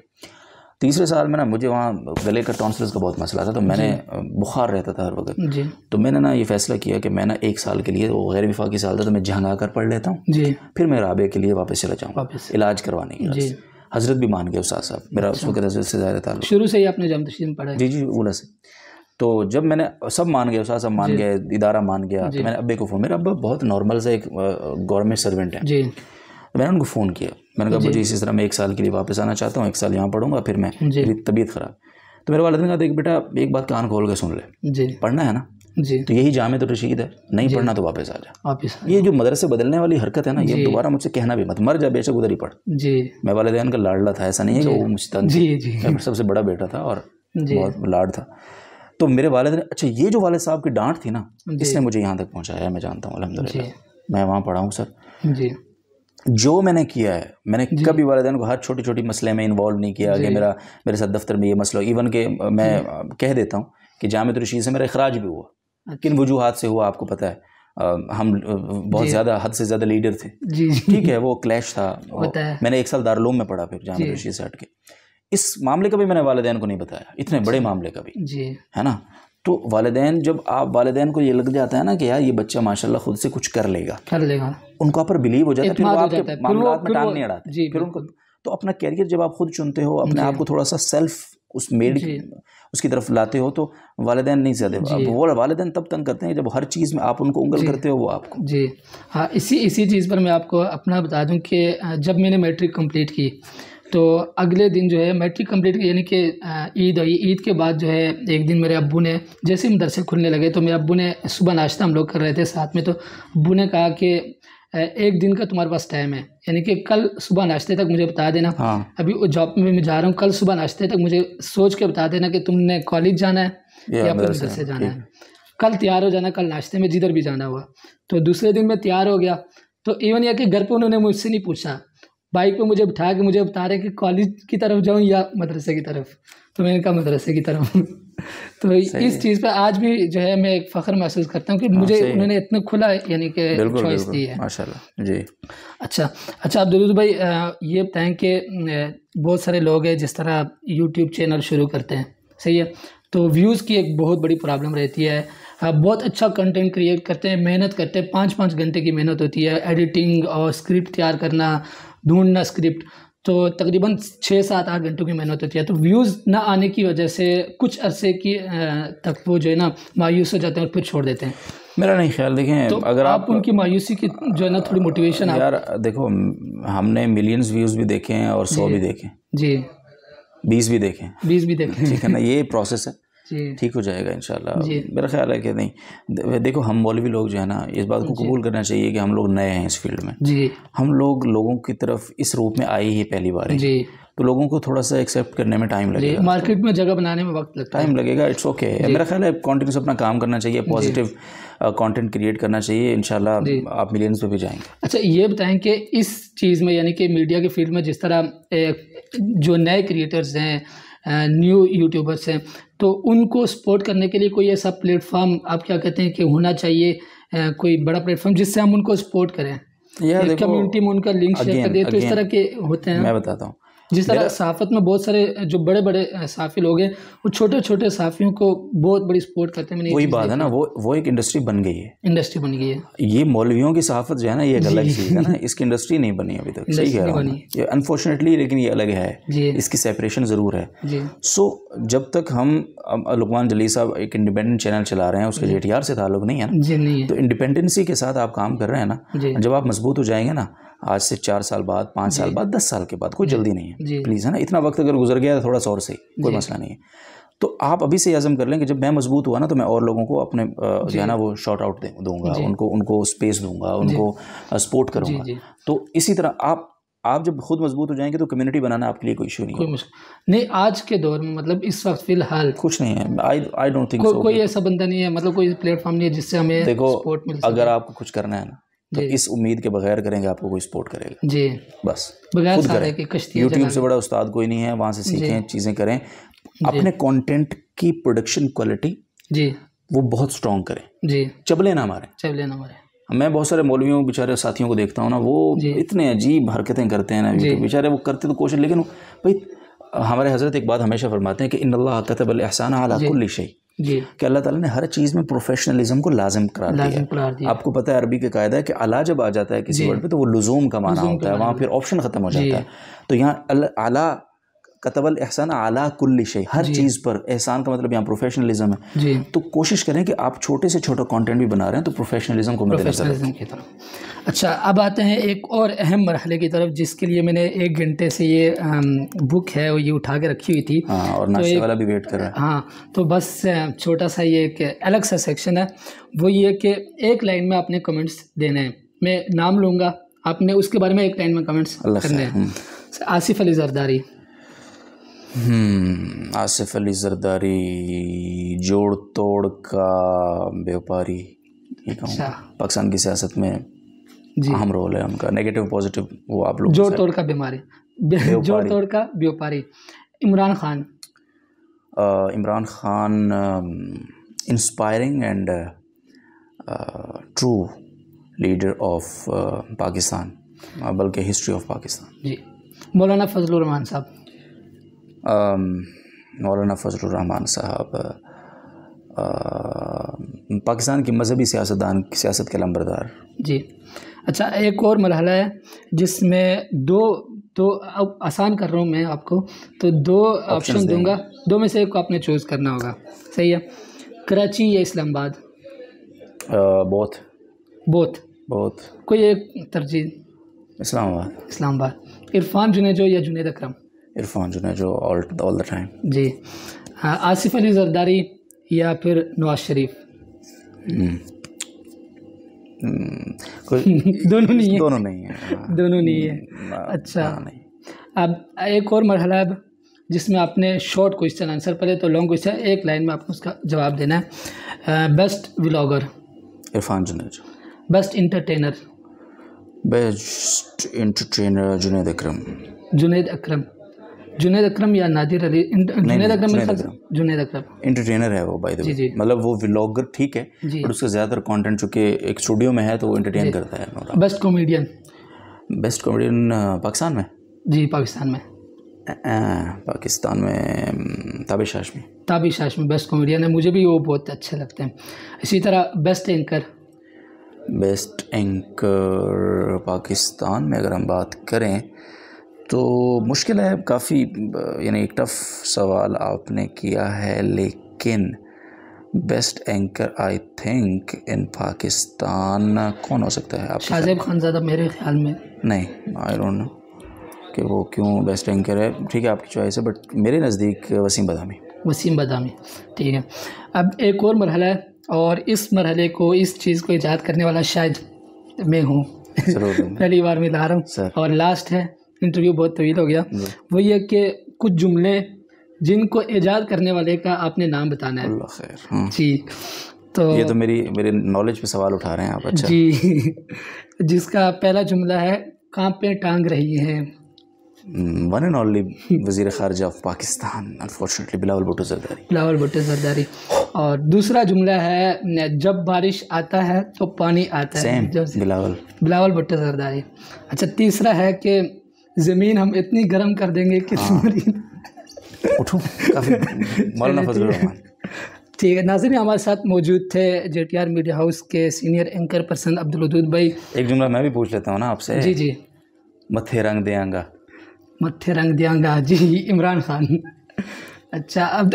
तीसरे साल में ना मुझे वहाँ गले का टॉन्सिल्स का बहुत मसला था, तो मैंने बुखार रहता था हर वक्त, तो मैंने ना ये फैसला किया कि मैं ना 1 साल के लिए, वो गैर विफाकी साल था, तो मैं जहाँ आकर पढ़ लेता हूँ, फिर मैं राबे के लिए वापस चला जाऊँगा इलाज करवाने के लिए। हज़रत भी मान गया उस्ताद साहब, मेरा उस वक्त हज़रत से ज़्यादा ताल्लुक़। शुरू से ही आपने जाम तस्लीम पढ़ा है? जी जी, ऊला से। तो जब मैंने सब मान गया, उस्ताद साहब मान गए, इदारा मान गया, तो मैंने अब्बे को फ़ोन, मेरा अब्बा बहुत नॉर्मल सा एक गवर्नमेंट सर्वेंट है जी, तो मैंने उनको फ़ोन किया, मैंने कहा मुझे इस तरह मैं 1 साल के लिए वापस आना चाहता हूँ, 1 साल यहाँ पढ़ूंगा, फिर मैं, मेरी तबीयत ख़राब। तो मेरे वालिद ने कहा देख बेटा एक बात कान खोल के सुन ले, जी, पढ़ना है ना जी, तो यही जामे तो रशीद है, नहीं पढ़ना तो वापस आ जा। वापस ये जो मदरसे बदलने वाली हरकत है ना, ये दोबारा मुझसे कहना भी मत, मर जा बेशक उधर ही पढ़। जी, मैं वालिदैन का लाडला था, ऐसा नहीं है कि वो मुझसे तंग, जी, जी, मैं सबसे बड़ा बेटा था और बहुत लाड था। तो मेरे वालिद ने, अच्छा ये जो वालिद साहब की डांट थी ना, इसने मुझे यहाँ तक पहुँचाया है, मैं जानता हूँ अल्हम्दुलिल्लाह, मैं वहाँ पढ़ा हूँ सर। जी, जो मैंने किया है, मैंने कभी वालिदैन को हर छोटी छोटी मसले में इन्वॉल्व नहीं किया कि मेरे साथ दफ्तर में ये मसला, इवन के मैं कह देता हूँ कि जामिअत रशीद से मेरा इखराज भी हुआ, किन वजूहात से हुआ आपको पता है, हम बहुत ज़्यादा हद से ज़्यादा लीडर थे, ठीक है, वो क्लैश था, मैंने 1 साल दारुल में पढ़ा, फिर जामिअत रशीद से हट के। इस मामले का भी मैंने वालिदैन को नहीं बताया, इतने बड़े मामले का भी, है ना। तो वालिदैन, जब आप वालिदैन को ये लग जाता है ना कि यार ये बच्चा माशाल्लाह खुद से कुछ कर लेगा, उनका पर बिलीव हो जाता है, फिर वो आपके मामलात में टांग नहीं अड़ाते, फिर उनको, तो अपना कैरियर जब आप खुद चुनते हो, अपने आप को थोड़ा सा सेल्फ उस मेड उसकी तरफ लाते हो, तो वालिदैन नहीं ज़्यादा, वो वालिदैन तब तंग करते हैं जब हर चीज़ में आप उनको उंगल करते हो, वो आपको। जी हाँ, इसी चीज़ पर मैं आपको अपना बता दूं कि जब मैंने मैट्रिक कंप्लीट की तो अगले दिन जो है मैट्रिक कंप्लीट की, यानी कि ईद हुई, ईद के बाद जो है एक दिन मेरे अब्बू ने, जैसे ही मदरसे खुलने लगे तो मेरे अब्बू ने, सुबह नाश्ता हम लोग कर रहे थे साथ में, तो अब्बू ने कहा कि एक दिन का तुम्हारे पास टाइम है, यानी कि कल सुबह नाश्ते तक मुझे बता देना, अभी जॉब में मैं जा रहा हूँ, कल सुबह नाश्ते तक मुझे सोच के बता देना कि तुमने कॉलेज जाना है या फिर मदरसे जाना है, कल तैयार हो जाना, कल नाश्ते में जिधर भी जाना हुआ। तो दूसरे दिन मैं तैयार हो गया, तो इवन यह कि घर पे उन्होंने मुझसे नहीं पूछा, बाइक पे मुझे बिठा के मुझे बता रहे कि कॉलेज की तरफ जाऊँ या मदरसे की तरफ, तो मैंने कहा मदरसे की तरफ। तो इस चीज़ पे आज भी जो है मैं एक फ़ख्र महसूस करता हूँ कि मुझे उन्होंने इतना खुला यानी कि चॉइस दी है, माशाल्लाह जी। अच्छा अब्दुल भाई, ये बताएं कि बहुत सारे लोग हैं जिस तरह यूट्यूब चैनल शुरू करते हैं, सही है, तो व्यूज़ की एक बहुत बड़ी प्रॉब्लम रहती है, बहुत अच्छा कंटेंट क्रिएट करते हैं, मेहनत करते हैं, 5-5 घंटे की मेहनत होती है, एडिटिंग और स्क्रिप्ट तैयार करना, ढूंढना स्क्रिप्ट, तो तकरीबन 6-7-8 घंटों की मेहनत होती है। तो व्यूज़ ना आने की वजह से कुछ अरसे की तक वो जो है ना मायूस हो जाते हैं और फिर छोड़ देते हैं। मेरा नहीं ख्याल, देखें तो अगर आप उनकी मायूसी की जो है ना थोड़ी मोटिवेशन, यार देखो हमने मिलियंस व्यूज़ भी देखे हैं और 100 भी देखे जी, 20 भी देखे, ठीक है ना, ये प्रोसेस है, ठीक हो जाएगा इंशाल्लाह। मेरा ख्याल है कि नहीं, देखो हम मौलवी लोग जो है ना, इस बात को कबूल करना चाहिए कि हम लोग नए हैं इस फील्ड में, हम लोगों की तरफ इस रूप में आए ही पहली बार है, तो लोगों को थोड़ा सा एक्सेप्ट करने में टाइम लगेगा, मार्केट में जगह बनाने में वक्त लगता है, टाइम लगेगा, इट्स ओके। मेरा ख्याल है कॉन्टिन्यूस अपना काम करना चाहिए, पॉजिटिव कंटेंट क्रिएट करना चाहिए, इंशाल्लाह आप मिलियंस पे भी जाएंगे। अच्छा ये बताएं कि इस चीज़ में, यानी कि मीडिया की फील्ड में, जिस तरह जो नए क्रिएटर्स हैं, न्यू यूट्यूबर्स हैं, तो उनको सपोर्ट करने के लिए कोई ऐसा प्लेटफॉर्म आप क्या कहते हैं कि होना चाहिए, कोई बड़ा प्लेटफॉर्म जिससे हम उनको सपोर्ट करें, कम्युनिटी में उनका लिंक शेयर कर दे, तो इस तरह के होते हैं। मैं बताता हूँ, जिस तरह सहाफ़त में बहुत सारे जो बड़े बड़े साफ़ी लोग हैं, वो छोटे छोटे साफ़ियों को बहुत बड़ी सपोर्ट करते हैं। वही बात है ना, वो एक इंडस्ट्री बन गई है, ये मौलवियों की सहाफ़त जो है ना, ये एक अलग चीज़ है ना, इसकी इंडस्ट्री नहीं बनी अभी तक, सही कह रहा हूँ ये अनफॉर्चुनेटली, लेकिन ये अलग है, इसकी सेपरेशन ज़रूर है। सो जब तक हम, लुकमान जली साहब एक इंडिपेंडेंट चैनल चला रहे हैं, उसके जेटीआर से ताल्लुक़ नहीं है ना, तो इंडिपेंडेंसी के साथ आप काम कर रहे हैं ना, जब आप मजबूत हो जाएंगे ना, आज से 4 साल बाद, 5 साल बाद, 10 साल के बाद, कोई जल्दी नहीं है प्लीज़, है ना, इतना वक्त अगर गुजर गया तो थोड़ा सा और सही, कोई मसला नहीं है। तो आप अभी से आज़म कर लें कि जब मैं मजबूत हुआ ना, तो मैं और लोगों को अपने जो है ना वो शॉर्ट आउट दूंगा, उनको स्पेस दूंगा, उनको सपोर्ट करूँगा। तो इसी तरह आप जब खुद मजबूत हो जाएंगे तो कम्युनिटी बनाना आपके लिए कोई इशू नहीं, आज के दौर में, मतलब इस वक्त फ़िलहाल कुछ नहीं है, आई डोंट थिंक सो, कोई ऐसा बंदा नहीं है, मतलब कोई प्लेटफॉर्म नहीं है जिससे हमें सपोर्ट मिल सके। अगर आपको कुछ करना है ना, तो इस उम्मीद के बगैर करेंगे आपको कोई सपोर्ट करेगा जी, बस बगैर सहारे की कश्ती। यूट्यूब से बड़ा उस्ताद कोई नहीं है, वहाँ से सीखें, चीज़ें करें, अपने कंटेंट की प्रोडक्शन क्वालिटी जी वो बहुत स्ट्रॉन्ग करें जी, चबले ना मारें। मैं बहुत सारे मौलवियों बेचारे साथियों को देखता हूँ ना, वो इतने अजीब हरकतें करते हैं ना, बेचारे वो करते तो कोशिश, लेकिन भाई हमारे हज़रत एक बात हमेशा फरमाते हैं कि इन्नल्लाह कतबल इहसान अला कुल्ली शै, जी कि अल्लाह ताला ने हर चीज़ में प्रोफेशनलिज्म को लाजिम करार दिया। आपको पता है अरबी का कायदा है कि अला जब आ जाता है किसी वर्ड पे तो वो लुज़ूम का माना होता है, वहाँ फिर ऑप्शन ख़त्म हो जाता है। तो यहाँ अला कतबल एहसान अला कुल्ली शै, हर चीज़ पर एहसान का मतलब यहाँ प्रोफेशनलिज्म है जी। तो कोशिश करें कि आप छोटे से छोटा कंटेंट भी बना रहे हैं तो प्रोफेशनलिज्म को मद्देनज़र रखें। अच्छा, अब आते हैं एक और अहम मरहले की तरफ, जिसके लिए मैंने 1 घंटे से ये बुक है वो ये उठा के रखी हुई थी। हाँ, और नाश्ते वाला भी वेट कर रहा है। हाँ, तो बस छोटा सा ये एक अलग सा सेक्शन है, वो ये कि एक लाइन में आपने कमेंट्स देने हैं। मैं नाम लूँगा, आपने उसके बारे में एक लाइन में कमेंट्स करने हैं। आसिफ अली जरदारी। आसिफ अली जरदारी जोड़ तोड़ का व्यापारी ही कहूँगा। पाकिस्तान की सियासत में अहम रोल है उनका, नेगेटिव पॉजिटिव वो आप लोग। जोड़ तोड़ का बीमारी, जोड़ तोड़ का व्यापारी। Imran Khan. Imran Khan inspiring and true leader of Pakistan, बल्कि हिस्ट्री ऑफ पाकिस्तान जी। मौलाना फजलुर रहमान साहब। मौलाना फजलुर रहमान साहब पाकिस्तान की मजहबी सियासतदान, सियासत के लंबरदार जी। अच्छा, एक और मरहला है जिसमें दो अब आसान कर रहा हूँ मैं आपको, तो 2 ऑप्शन दूंगा, 2 में से एक को आपने चूज़ करना होगा। सही है? कराची या इस्लामाबाद? बोथ। कोई एक तरजीह? इस्लामाबाद। इरफान जुनेजो या Junaid Akram? Irfan Junejo all the time जी। आसिफ अली जरदारी या फिर नवाज शरीफ? दोनों नहीं है। अच्छा, अब एक और मरहला है जिसमें आपने शॉर्ट क्वेश्चन आंसर, पहले तो लॉन्ग क्वेश्चन, एक लाइन में आपको उसका जवाब देना है। Best vlogger? Irfan Junejo. Best entertainer? Junaid Akram या नादिर अली? जुनेद अकरम एंटरटेनर है वो, बाय द वे। मतलब वो व्लॉगर ठीक है, पर उसका ज़्यादातर कंटेंट चूँकि एक स्टूडियो में है तो वो एंटरटेन करता है। Best comedian? पाकिस्तान में? जी, पाकिस्तान में ताबिश हाशमी बेस्ट कॉमेडियन है, मुझे भी वो बहुत अच्छे लगते हैं। इसी तरह बेस्ट एंकर पाकिस्तान में अगर हम बात करें तो मुश्किल है काफ़ी, यानी एक टफ सवाल आपने किया है, लेकिन best anchor I think in Pakistan कौन हो सकता है? आप? शाहज़ेब खानज़ादा मेरे ख्याल में। नहीं, आई डोंट नो कि वो क्यों बेस्ट एंकर है। ठीक है, आपकी चॉइस है, बट मेरे नज़दीक वसीम बदामी। ठीक है, अब एक और मरहला है, और इस मरहले को, इस चीज़ को ईजाद करने वाला शायद मैं हूँ। पहली बार मैं ला रहा हूँ, और लास्ट है, इंटरव्यू बहुत तवील हो गया। वो ये कि कुछ जुमले जिनको ईजाद करने वाले का आपने नाम बताना है। अल्लाह खैर। जी, तो ये तो मेरे नॉलेज पे सवाल उठा रहे हैं आप। अच्छा जी। जिसका पहला जुमला है, कहाँ पे टांग रही है? वन एंड ओनली वज़ीर ख़ारिजा ऑफ पाकिस्तान, अनफॉर्चुनेटली बिलावल भुट्टो ज़रदारी। और दूसरा जुमला है, जब बारिश आता है तो पानी आता है। बिलावल भुट्टो ज़रदारी। अच्छा, तीसरा है कि ज़मीन हम इतनी गर्म कर देंगे कि मौलाना फजलुर रहमान। ठीक है, नाज़रीन हमारे साथ मौजूद थे JTR मीडिया हाउस के senior anchor person Abdul Wadood भाई। एक जुमला मैं भी पूछ लेता हूँ ना आपसे। जी। मत्थे रंग दियांगा जी, इमरान खान। अच्छा, अब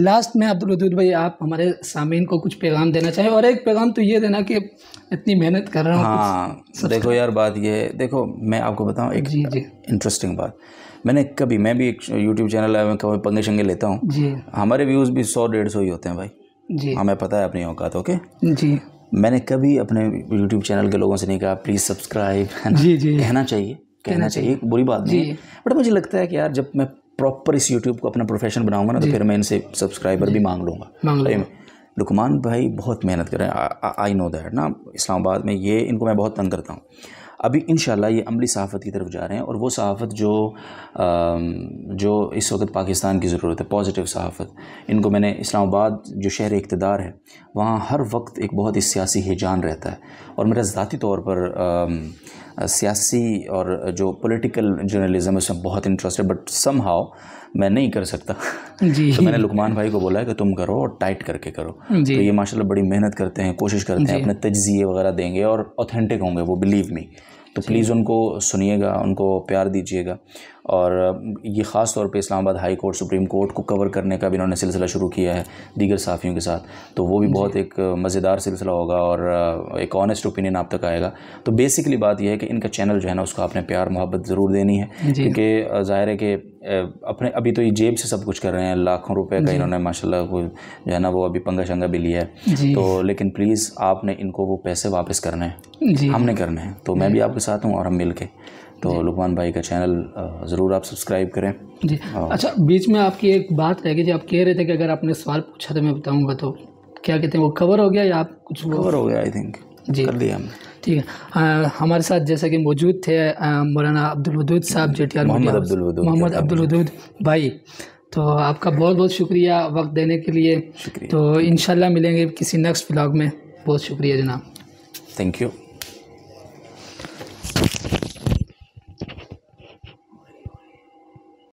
लास्ट में अब्दुल वदूद भाई, आप हमारे सामीन को कुछ पैगाम देना चाहें? और एक पैगाम तो ये देना कि इतनी मेहनत कर रहा हूँ। हाँ, देखो यार, बात ये, देखो मैं आपको बताऊँ एक इंटरेस्टिंग बात। मैं भी एक यूट्यूब चैनल है, मैं कभी पंगे शंगे लेता हूँ। हमारे व्यूज़ भी 100-150 ही होते हैं भाई जी। हमें पता है अपनी औकात। ओके जी, मैंने कभी अपने यूट्यूब चैनल के लोगों से नहीं कहा प्लीज़ सब्सक्राइब, है ना? जी। कहना चाहिए, बुरी बात नहीं है, बट मुझे लगता है कि यार जब मैं प्रॉपर इस यूट्यूब को अपना प्रोफेशन बनाऊंगा ना, तो फिर मैं इनसे सब्सक्राइबर भी मांग लूँगा। लुकमान भाई बहुत मेहनत कर रहे हैं, आई नो दैट ना। इस्लामाबाद में ये इनको मैं बहुत तंग करता हूँ। अभी इंशाल्लाह ये अमली सहाफ़त की तरफ जा रहे हैं, और वो सहाफ़त जो इस वक्त पाकिस्तान की ज़रूरत है, पॉजिटिव सहाफ़त। इनको मैंने, इस्लामाबाद जो शहर इक़्तिदार है, वहाँ हर वक्त एक बहुत ही सियासी हिजान रहता है, और मेरा ज़ाती तौर पर सियासी और जो पॉलिटिकल जर्नलिज्म है उसमें बहुत इंटरेस्ट है, बट समहाउ मैं नहीं कर सकता। जी। तो मैंने लुकमान भाई को बोला है कि तुम करो और टाइट करके करो। जी। तो ये माशाल्लाह बड़ी मेहनत करते हैं, कोशिश करते हैं, अपने तज्ज़िये वगैरह देंगे और ऑथेंटिक होंगे वो, बिलीव मी। तो प्लीज़ उनको सुनिएगा, उनको प्यार दीजिएगा। और ये ख़ास तौर पे Islamabad high court, supreme court को कवर करने का भी इन्होंने सिलसिला शुरू किया है दीगर साफ़ियों के साथ, तो वो भी बहुत एक मज़ेदार सिलसिला होगा और एक ऑनेस्ट ओपिनियन आप तक आएगा। तो बेसिकली बात यह है कि इनका चैनल जो है ना उसको आपने प्यार मोहब्बत ज़रूर देनी है, क्योंकि ज़ाहिर है कि अपने अभी तो ये जेब से सब कुछ कर रहे हैं, लाखों रुपए का इन्होंने माशाल्लाह को जो है ना वो अभी पंगा शंगा भी लिया है। तो लेकिन प्लीज़ आपने इनको वो पैसे वापस करने हैं, हमने करने हैं। तो मैं भी आपके साथ हूँ और हम मिल के, तो लुकमान भाई का चैनल ज़रूर आप सब्सक्राइब करें जी। अच्छा, बीच में आपकी एक बात रह गई जी, आप कह रहे थे कि अगर आपने सवाल पूछा तो मैं बताऊंगा, तो क्या कहते हैं वो कवर हो गया या आप कुछ कवर हो गया? आई थिंक जी कर दिया हमने। ठीक है। हमारे साथ जैसा कि मौजूद थे मौलाना अब्दुल वदूद साहब, JTR मोहम्मद अब्दुल वदूद भाई, तो आपका बहुत बहुत शुक्रिया वक्त देने के लिए। तो इंशाल्लाह मिलेंगे किसी नेक्स्ट व्लॉग में। बहुत शुक्रिया जनाब, थैंक यू।